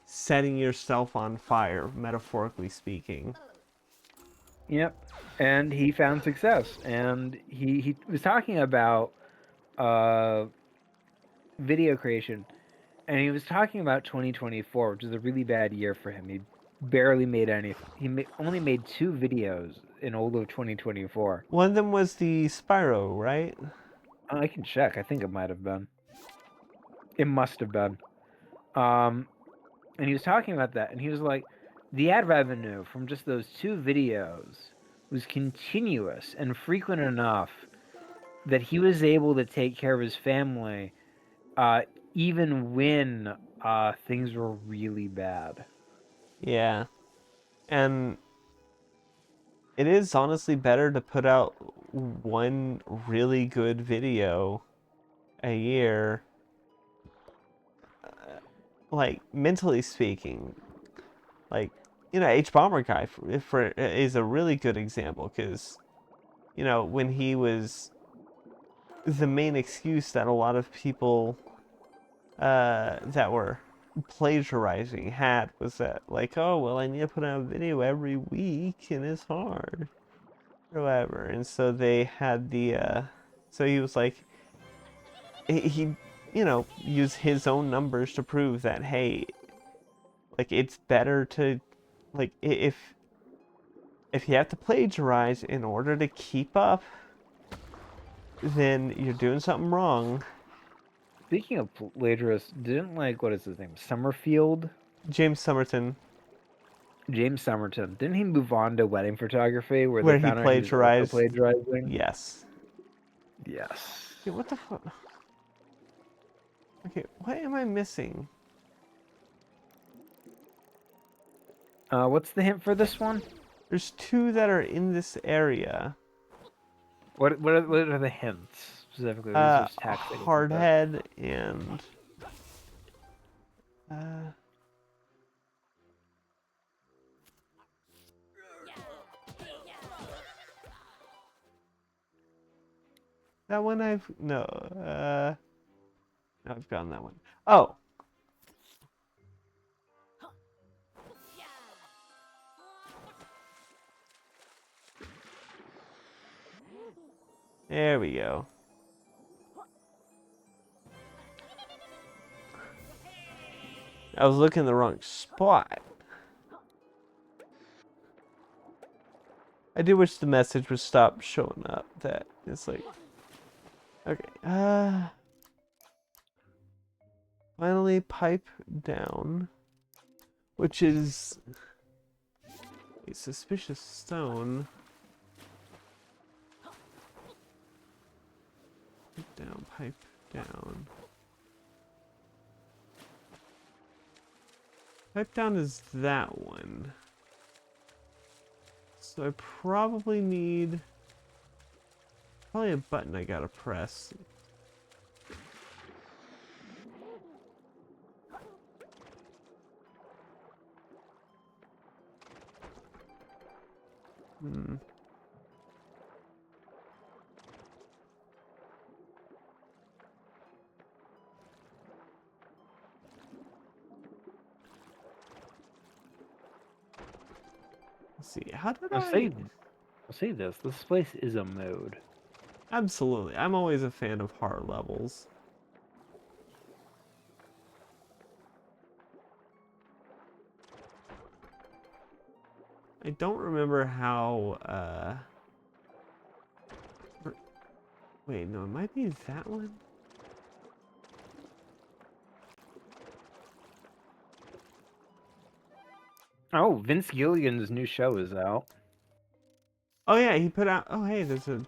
setting yourself on fire, metaphorically speaking. Yep. And he found success, and he was talking about uh video creation, and he was talking about 2024, which is a really bad year for him. He barely made anything. Only made 2 videos in all of 2024. One of them was the Spyro, right? I can check. I think it might have been. It must have been. Um, and he was talking about that, and he was like, the ad revenue from just those 2 videos was continuous and frequent enough that he was able to take care of his family, uh, even when things were really bad. Yeah. And it is honestly better to put out one really good video a year, like mentally speaking. Like, H Bomber Guy is a really good example because, when he was the main excuse that a lot of people that were plagiarizing had was that, like, oh, well, I need to put out a video every week and it's hard or whatever. And so they had so he was like, he used his own numbers to prove that, hey, like, it's better to, like, if you have to plagiarize in order to keep up, then you're doing something wrong. Speaking of plagiarists, didn't what is his name? Summerfield? James Somerton, James Somerton. Didn't he move on to wedding photography where they where he found out he was also plagiarized. plagiarizing? Yes. Yes. Okay, what the fuck? Okay, what am I missing? What's the hint for this one? There's two that are in this area. What are the hints specifically? These are tactical. Hardhead and that one no, I've gotten that one. Oh. There we go. I was looking in the wrong spot. I do wish the message would stop showing up. That it's like, okay. Finally, pipe down, which is a suspicious stone. Pipe down, pipe down. Pipe down is that one. So I probably need a button I gotta press. Let's see. How did I'll say this. This place is a mode. Absolutely. I'm always a fan of hard levels. I don't remember how, wait, no, it might be that one? Oh, Vince Gilligan's new show is out. Oh yeah, he put out, oh hey, there's a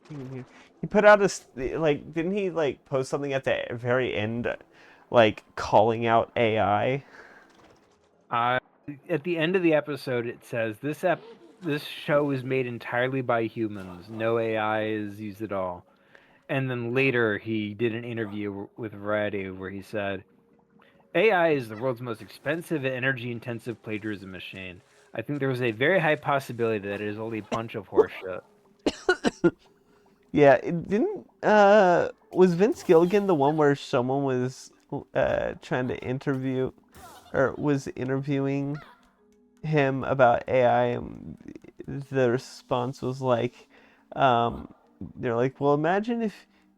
thing in here. He put out didn't he, post something at the very end, calling out AI? At the end of the episode, it says this show is made entirely by humans. No AI is used at all. And then later, he did an interview with Variety where he said, "AI is the world's most expensive and energy-intensive plagiarism machine. I think there was a very high possibility that it is only a bunch of horseshit." Yeah, it didn't, was Vince Gilligan the one where someone was, trying to interview, or was interviewing him about AI, and the response was like, they're like, well, imagine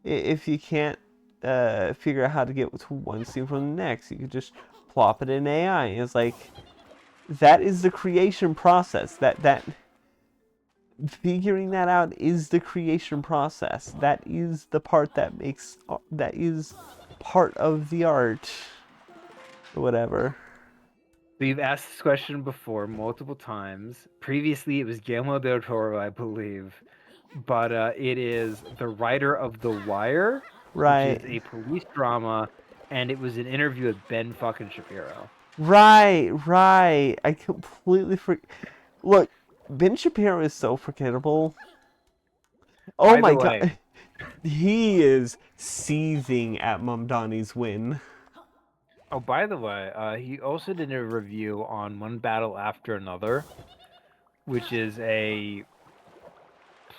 if you can't figure out how to get to one scene from the next, you could just plop it in AI. And it's like, that is the creation process. That figuring that out is the creation process. That is the part that is part of the art, or whatever. So you've asked this question before multiple times. Previously, it was Guillermo del Toro, I believe. But it is the writer of The Wire, which Right. is a police drama, and it was an interview with Ben fucking Shapiro. Right. I completely Look, Ben Shapiro is so forgettable. Oh By my the way, god. He is seething at Mamdani's win. he also did a review on One Battle After Another, which is a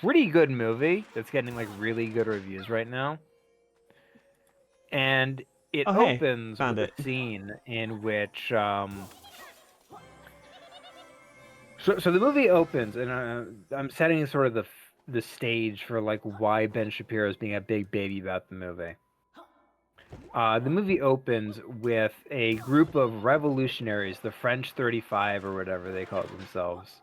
pretty good movie that's getting really good reviews right now. And it Oh hey, opens found with it. a scene in which so the movie opens, and I'm setting sort of the stage for why Ben Shapiro is being a big baby about the movie. The movie opens with a group of revolutionaries, the French 35 or whatever they call themselves.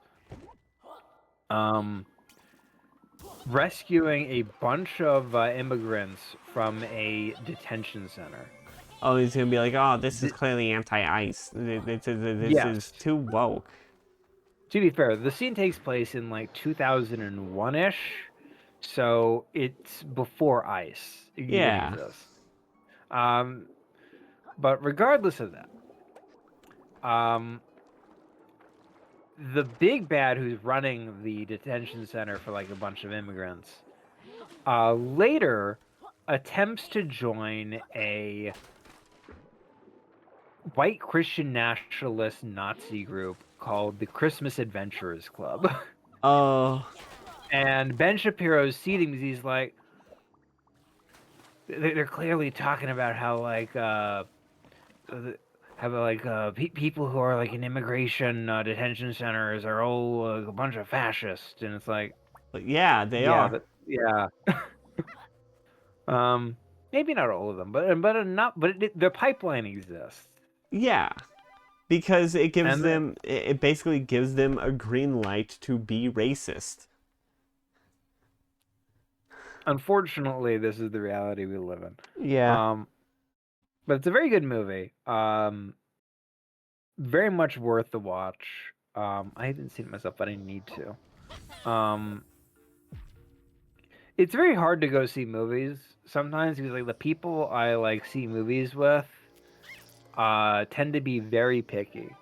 rescuing a bunch of immigrants from a detention center. Oh, he's gonna be like, oh, this is Th- clearly anti-ice. This is yes. too woke. To be fair, the scene takes place in like 2001-ish, so it's before ICE even Yeah. exists. Um, but regardless of that, um, the big bad who's running the detention center for like a bunch of immigrants later attempts to join a white Christian nationalist Nazi group called the Christmas Adventurers Club. Oh, And Ben Shapiro's seating because he's like, they're clearly talking about how like people who are like in immigration detention centers are all a bunch of fascists, and it's like, but yeah, they yeah, are. but yeah, um, maybe not all of them, but enough. But the pipeline exists, Yeah, because it gives and them, it basically gives them a green light to be racist. unfortunately, this is the reality we live in. Yeah. But it's a very good movie. Very much worth the watch. I haven't seen it myself, but I need to. It's very hard to go see movies sometimes because like the people I like see movies with tend to be very picky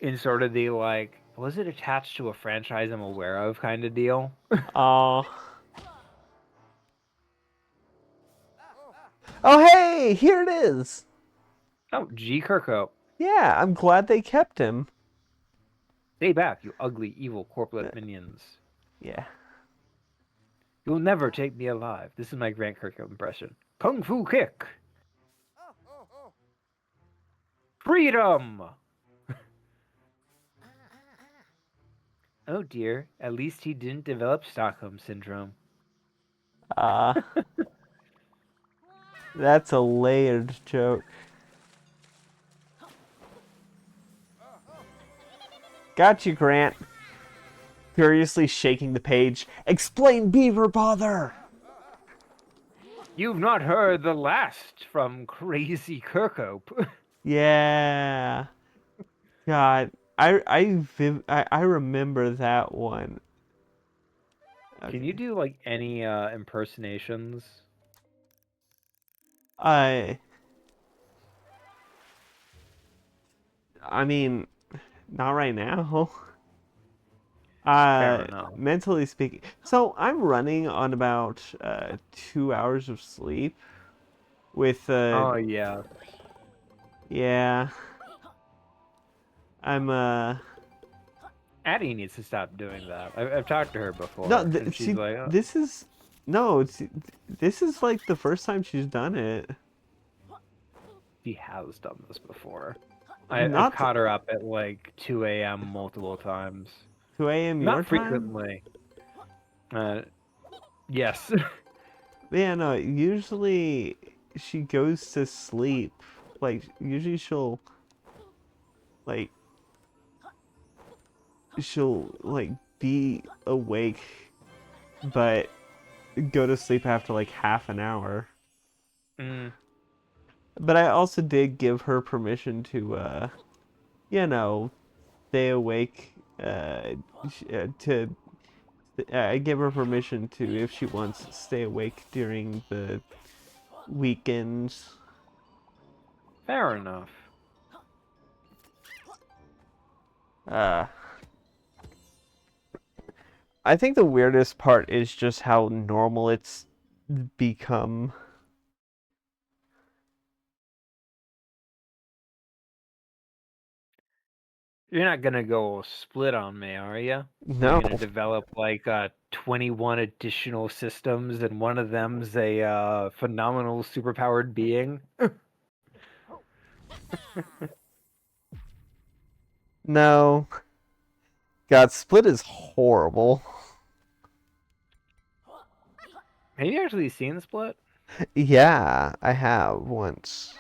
in sort of the like, was it attached to a franchise I'm aware of kind of deal. Oh. Oh, hey, here it is. Oh, G. Kirkhope, Yeah, I'm glad they kept him. stay back, you ugly, evil Uh, corporate minions. Yeah. You'll never take me alive. This is my Grant Kirkhope impression. Kung Fu Kick. Freedom. Oh dear, at least he didn't develop Stockholm Syndrome. Uh, that's a layered joke. Got you, Grant. Furiously shaking the page. Explain Beaver Bother! You've not heard the last from Crazy Kirkhope. Yeah. God, I remember that one. Can Okay. you do like any impersonations? I I mean, not right now. Fair enough. Mentally speaking, so I'm running on about 2 hours of sleep. With Oh yeah. yeah, I'm Addie needs to stop doing that. I've talked to her no. before, and she's See, like, oh, this is no. This is like the first time she's done it. she has done this before. I've Not caught her up at like 2 a.m. multiple times. 2 a.m. your Not time. frequently. Uh, yes. Yeah, no. Usually she goes to sleep. Like usually like she'll like be awake, but go to sleep after like half an hour. Mm, But I also did give her permission to, you know, stay awake. To I give her permission to, if she wants, stay awake during the weekends. fair enough. Uh, I think the weirdest part is just how normal it's become. You're not gonna go split on me, are you? You're No, gonna develop like 21 additional systems, and one of them's a phenomenal superpowered being. no. God, Split is horrible. Have you actually seen Split? Yeah, I have once.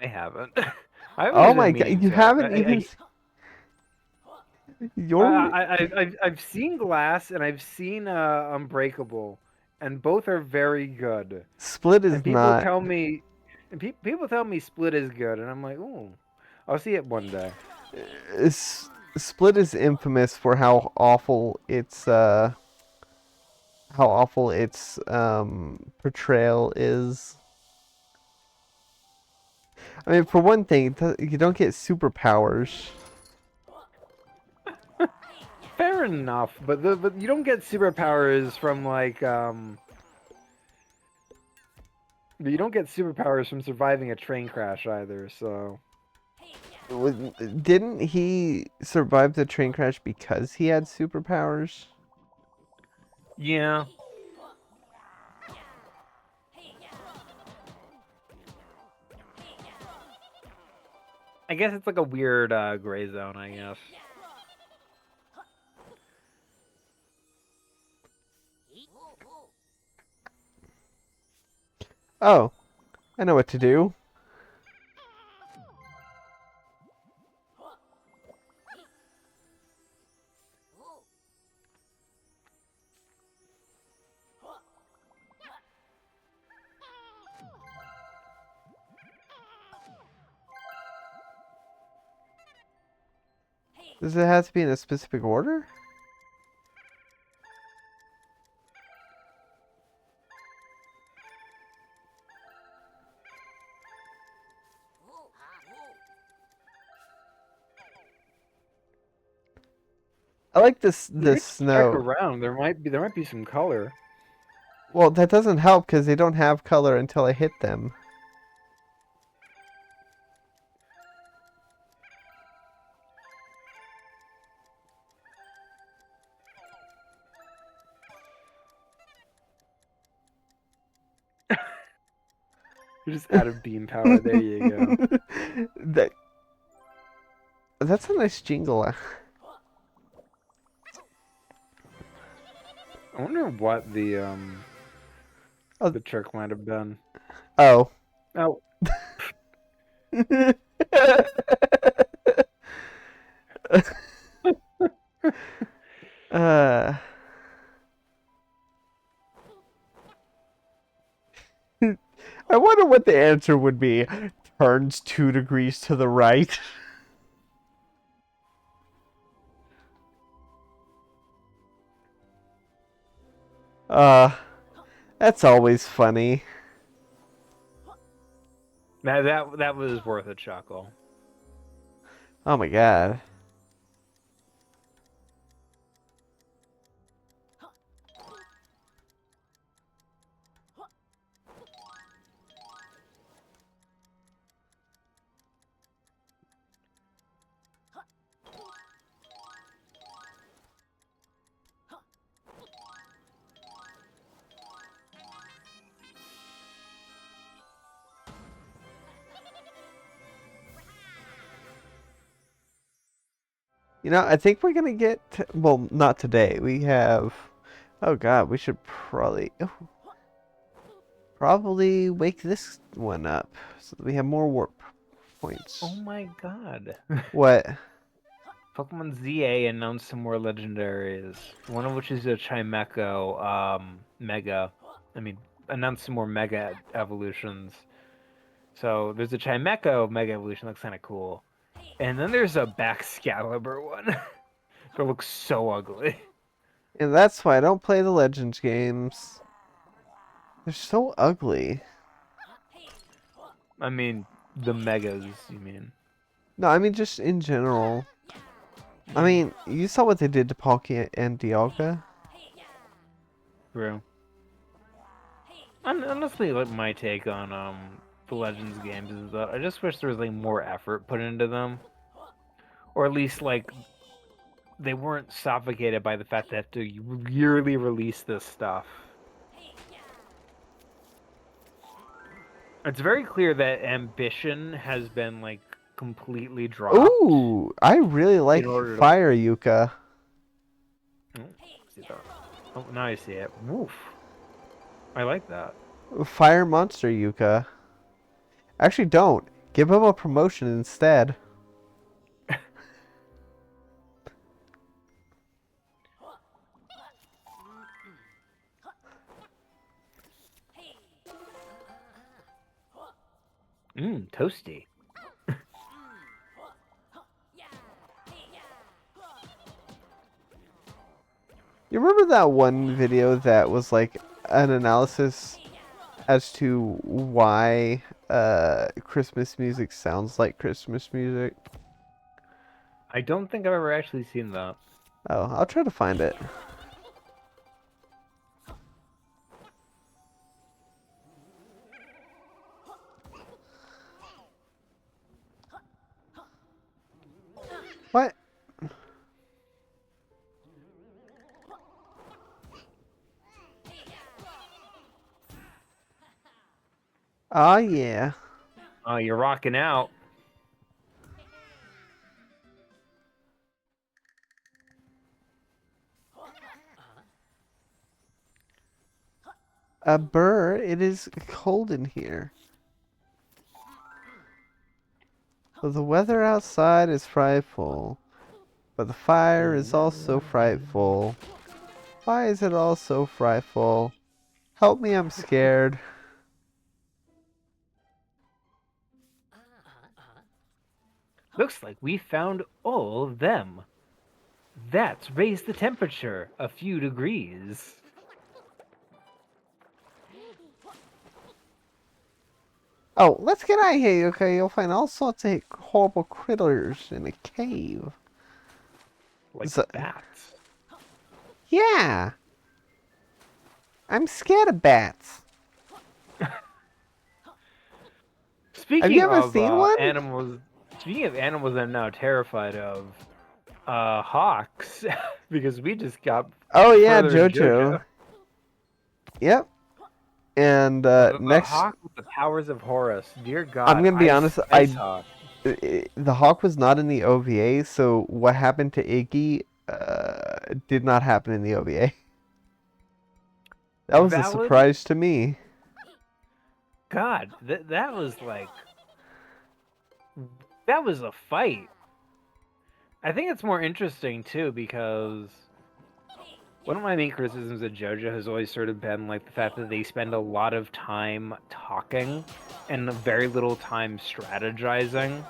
I haven't. I've Oh always my been God, meaning you to. haven't even. Your I've seen Glass and I've seen Unbreakable, and both are very good. Split And is people not. tell me, people tell me Split is good, and I'm like, ooh, I'll see it one day. Split is infamous for how awful its portrayal is. I mean, for one thing, you don't get superpowers. Fair enough, but you don't get superpowers from you don't get superpowers from surviving a train crash either. So Didn't he survive the train crash because he had superpowers? yeah, I guess it's like a weird gray zone. I guess. Oh, I know what to do. Does it have to be in a specific order? I like this You could check snow. around. There might be some color. Well, that doesn't help because they don't have color until I hit them. You're just out of beam power. There you go. that that's a nice jingle. I wonder what Oh, the trick might have been. oh. Oh, uh, I wonder what the answer would be. Turns 2 degrees to the right. Uh, that's always funny. that was worth a chuckle. Oh my god. You know, I think we're gonna get. Well, not today. We have. Oh god, we should probably wake this one up so that we have more warp Oh points. my god. What? Pokemon ZA announced some more legendaries. One of which is a Chimecho Mega. I mean, announced some more Mega evolutions. So there's a Chimecho Mega evolution, looks kind of cool. And then there's a Baxcalibur one. It looks so ugly. And that's why I don't play the Legends games. They're so ugly. I mean, the Megas, you mean? No, I mean just in general. I mean, you saw what they did to Palkia and Dialga. True. Honestly, like my take on the Legends games is that I just wish there was like more effort put into them, or at least like they weren't suffocated by the fact they have to yearly release this stuff. It's very clear that ambition has been like completely dropped Ooh, I really in like order to. Fire Yuka. Oh, see that. Oh, now I see it. Woof. I like that. Fire Monster Yuka. Actually, don't. Give him a promotion instead. Toasty. You remember that one video that was like an analysis as to why Christmas music sounds like Christmas music? I don't think I've ever actually seen that. Oh, I'll try to find it. What? Oh yeah. Oh, you're rocking out. A burr, it is cold in here. The weather outside is frightful, but the fire is also frightful. Why is it all so frightful? Help me, I'm scared. Looks like we found all of them. That's raised the temperature a few degrees. Oh, let's get out of here, okay? You'll find all sorts of horrible critters in a cave. Like So, bats. yeah. I'm scared of bats. Have you Speaking ever of seen one? animals, speaking of animals I'm now terrified of, hawks, because we just got Oh yeah, further in Jojo. JoJo. Yep. And The next, hawk with the powers of Horus. Dear I'm God, gonna be honest. ice hawk. The hawk was not in the OVA, so what happened to Iggy did not happen in the OVA. That was a Valid. surprise to me. God, that was like, that was a fight. I think it's more interesting too because one of my main criticisms of JoJo has always sort of been like the fact that they spend a lot of time talking and very little time strategizing.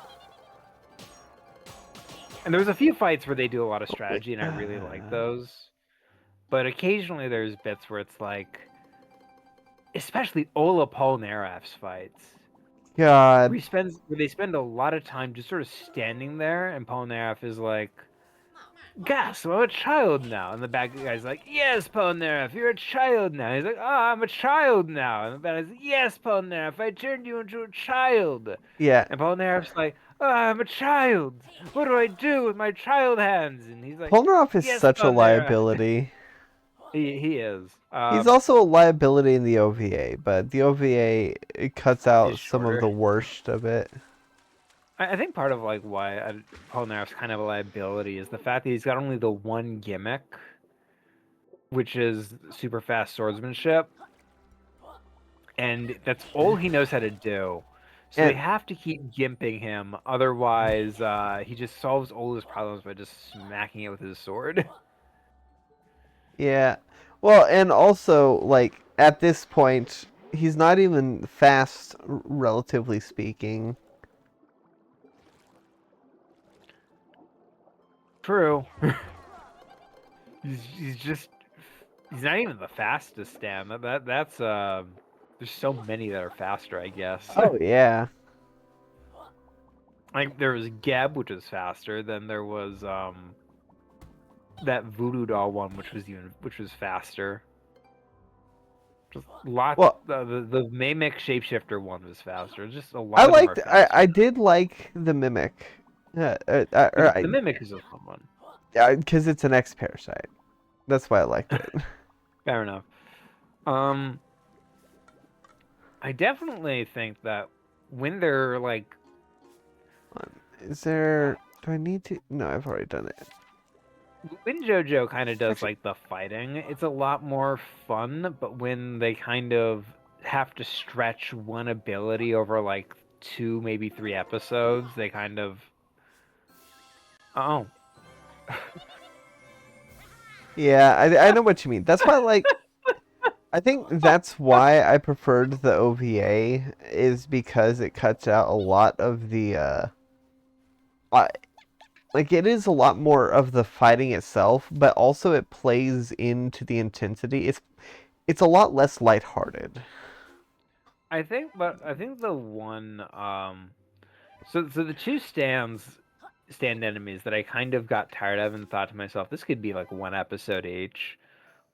And there's a few fights where they do a lot of strategy, and I really like those. But occasionally there's bits where it's like, especially Ola Polnareff's fights, God. where they spend a lot of time just sort of standing there, and Polnareff is like, "Gas, I'm a child now." And the bad guy's like, "Yes, Polnareff, you're a child now." He's like, "Oh, I'm a child now." And the bad guy's like, "Yes, Polnareff, I turned you into a child." Yeah. And Polnareff's like, "Oh, I'm a child. What do I do with my child hands?" And he's like, Polnareff is "Yes, such a Polnareff." liability. He is. He's also a liability in the OVA, but the OVA it cuts out Is some of shorter. the worst of it. I think part of like why Polnareff's kind of a liability is the fact that he's got only the one gimmick, which is super fast swordsmanship, and that's all he knows how to do. So they And have to keep gimping him, otherwise he just solves all his problems by just smacking it with his sword. yeah. Well, and also like at this point, he's not even fast, relatively speaking. True. He's not even the fastest Stan. That's there's so many that are faster, I guess. Oh yeah. Like there was Geb, which was faster. Then there was that voodoo doll one, which was faster. Just lots. Well, The Mimic shapeshifter one was faster. Just a I lot of them are liked. faster. I did like the mimic. The Mimic is a fun one. Because it's an X parasite. That's why I liked it. Fair enough. I definitely think that when they're like, Is there? Do I need to? No, I've already done it. when JoJo kind of does Actually- like the fighting, it's a lot more fun. But when they kind of have to stretch one ability over like 2, maybe 3 episodes, they kind of, oh, Yeah, I know what you mean. That's why, like, I think that's why I preferred the OVA is because it cuts out a lot of the I- like it is a lot more of the fighting itself, but also it plays into the intensity. It's a lot less lighthearted. But I think the one so the two stand enemies that I kind of got tired of and thought to myself, this could be like one episode each,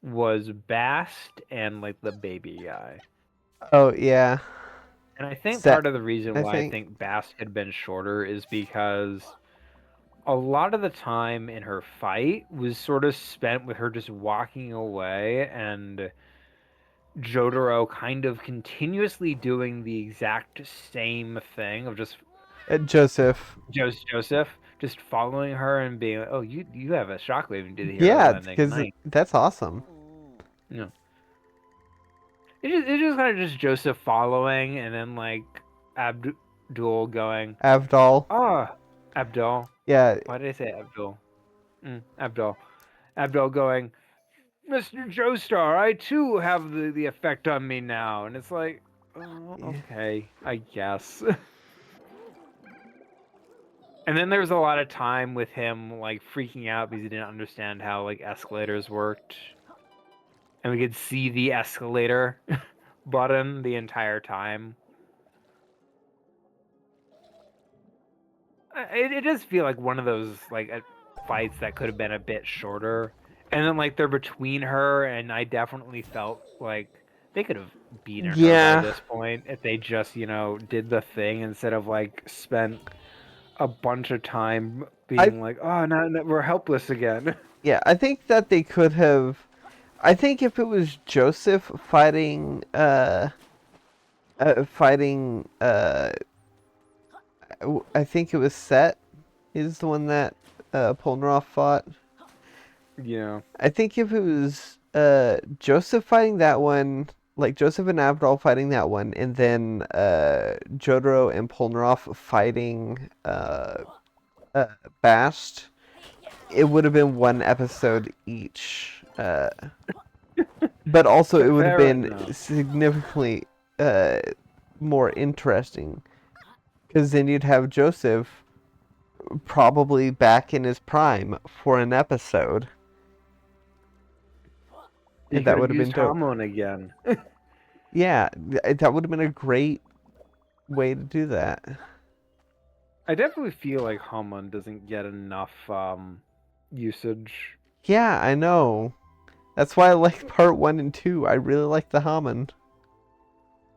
was Bast and like the baby guy. Oh yeah, And I think set. part of the reason I why I think think Bast had been shorter is because a lot of the time in her fight was sort of spent with her just walking away and Jotaro kind of continuously doing the exact same thing of just Joseph. Joseph just following her and being like, "Oh, you have a shockwave and do the hero Yeah, landing. because Nice." that's awesome. You know, it's just kind of just Joseph following and then like Abdul going, Avdol. "Ah, Abdul." Yeah, Why did I say Abdul? Abdul. Abdul going, Mr. Joestar, I too have the effect on me now. And it's like, oh, okay, I guess. And then there was a lot of time with him like freaking out because he didn't understand how like escalators worked. And we could see the escalator button the entire time. It does feel like one of those like fights that could have been a bit shorter. And then like they're between her, and I definitely felt like they could have beaten her by yeah. this point if they just did the thing instead of like spent a bunch of time I being like, oh no, no we're helpless again. yeah. I think that they could have. I think if it was Joseph fighting, fighting, I think it was Set, is the one that Polnareff fought. Yeah. I think if it was Joseph fighting that one, like Joseph and Avdol fighting that one, and then Jotaro and Polnareff fighting uh, Bast, it would have been one episode each. But also, it would have Fair been enough. significantly uh, more interesting because then you'd have Joseph probably back in his prime for an episode, You and could that have would have been used dope. Hamon again. Yeah, that would have been a great way to do that. I definitely feel like Hamon doesn't get enough usage. Yeah, I know. That's why I like part one and two. I really like the Hammond.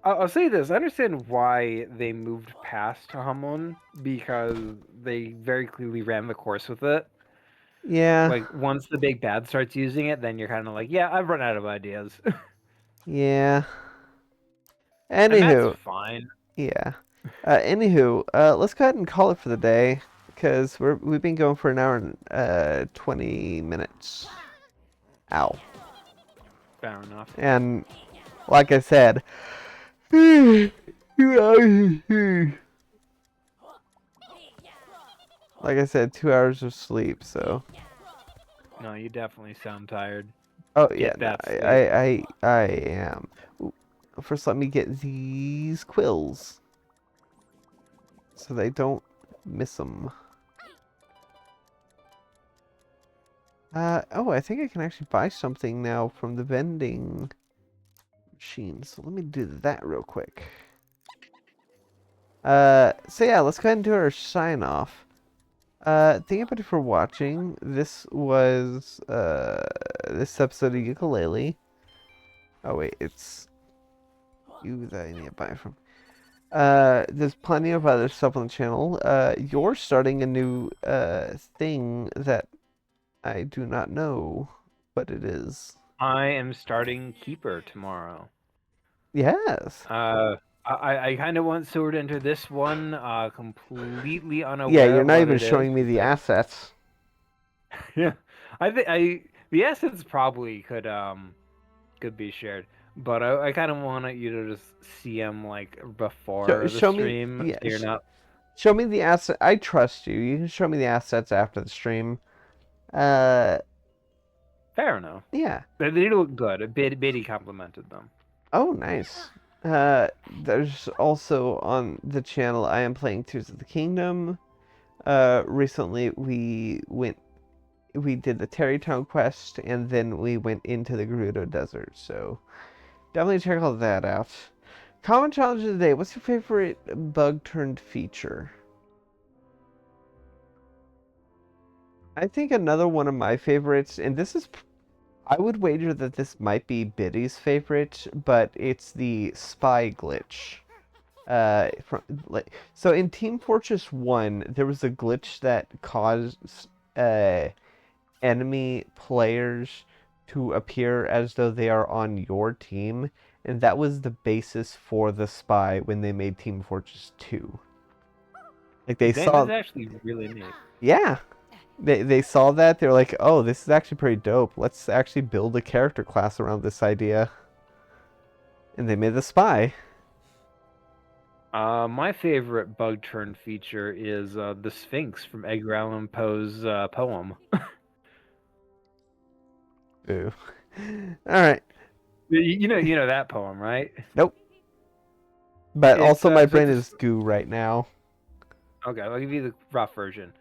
I'll say this: I understand why they moved past Hamon because they very clearly ran the course with it. Yeah, Like once the big bad starts using it, then you're kind of like, yeah, I've run out of ideas, yeah. and that's Anywho, fine. yeah. Let's go ahead and call it for the day because we've been going for an hour and 20 minutes. Ow. Fair enough. And like I said, 2 hours. Like I said, 2 hours of sleep. So. No, you definitely sound tired. Oh yeah, Get no, that sleep. I am. Ooh, first, let me get these quills so they don't miss them. Oh, I think I can actually buy something now from the vending machine. So let me do that real quick. So yeah, let's go ahead and do our sign off. Thank everybody for watching. This was this episode of Yooka-Laylee. Oh wait, it's you that I need to buy from. There's plenty of other stuff on the channel. You're starting a new thing that I do not know what it is. I am starting Keeper tomorrow. Yes. I kind of went sword into this one, completely Yeah, unaware you're of not what even it is. showing me the Like, assets. yeah, I think the essence probably could be shared, but I kind of wanted you to just see them like before the Show me, stream, yeah, so you're not. show me the asset. I trust you. You can show me the assets after the stream. Uh, Fair enough. Yeah. They did look good. Biddy complimented them. Oh, nice. There's also on the channel I am playing Tears of the Kingdom. Recently we did the Terrytown quest, and then we went into the Gerudo Desert. So definitely check all that out. Common challenge of the day. What's your favorite bug turned feature? I think another one of my favorites, and this is, I would wager that this might be Biddy's favorite, but it's the spy glitch. So in Team Fortress 1, there was a glitch that caused enemy players to appear as though they are on your team, and that was the basis for the spy when they made Team Fortress 2. Like they That's saw, actually really neat. yeah, they saw that, they were like, oh, this is actually pretty dope. Let's actually build a character class around this idea. And they made the spy. My favorite bug turn feature is the Sphinx from Edgar Allan Poe's poem. Ooh. All right. You know that poem, right? Nope. But It's also my so brain it's is goo right now. okay. I'll give you the rough version.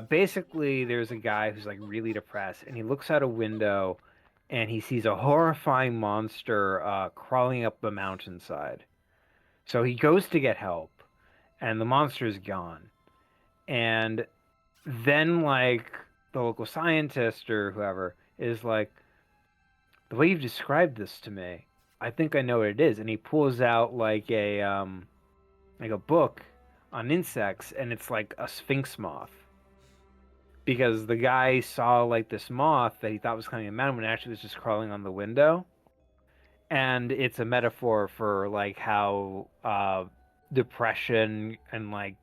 Basically, there's a guy who's like really depressed, and he looks out a window, and he sees a horrifying monster crawling up the mountainside. So he goes to get help, and the monster's gone. And then, like, the local scientist or whoever is like, the way you've described this to me, I think I know what it is. And he pulls out like a book on insects, and it's like a sphinx moth. Because the guy saw like this moth that he thought was coming a mountain when it actually was just crawling on the window. And it's a metaphor for like how depression and like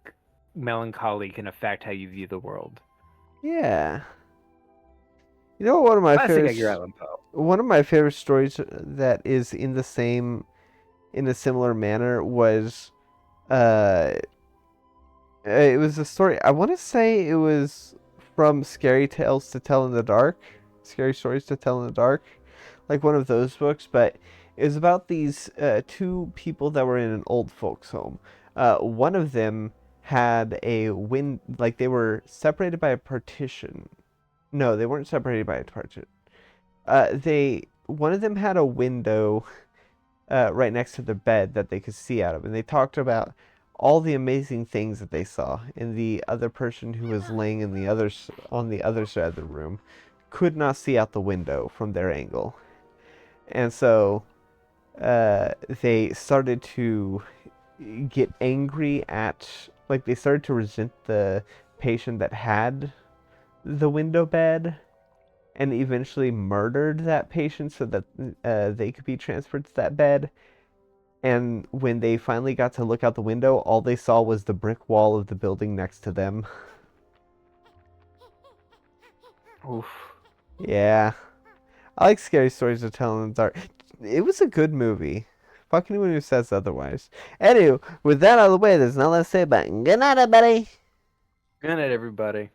melancholy can affect how you view the world. Yeah. You know, one of my Classic favorite Edgar Allan Poe. one of my favorite stories that is in a similar manner was uh it was a story, I want to say it was from Scary Tales to Tell in the Dark, Scary Stories to Tell in the Dark, like one of those books, but it was about these two people that were in an old folks home. One of them had like they were separated by a partition. No, they weren't separated by a partition. They one of them had a window right next to the bed that they could see out of, and they talked about all the amazing things that they saw. And the other person who was laying in on the other side of the room could not see out the window from their angle, and so they started to get angry at, like, they started to resent the patient that had the window bed, and eventually murdered that patient so that they could be transferred to that bed. And when they finally got to look out the window, all they saw was the brick wall of the building next to them. Oof. Yeah. I like Scary Stories to Tell in the Dark. It was a good movie. Fuck anyone who says otherwise. Anyway, with that out of the way, there's nothing less to say about good night, everybody. Good night, everybody.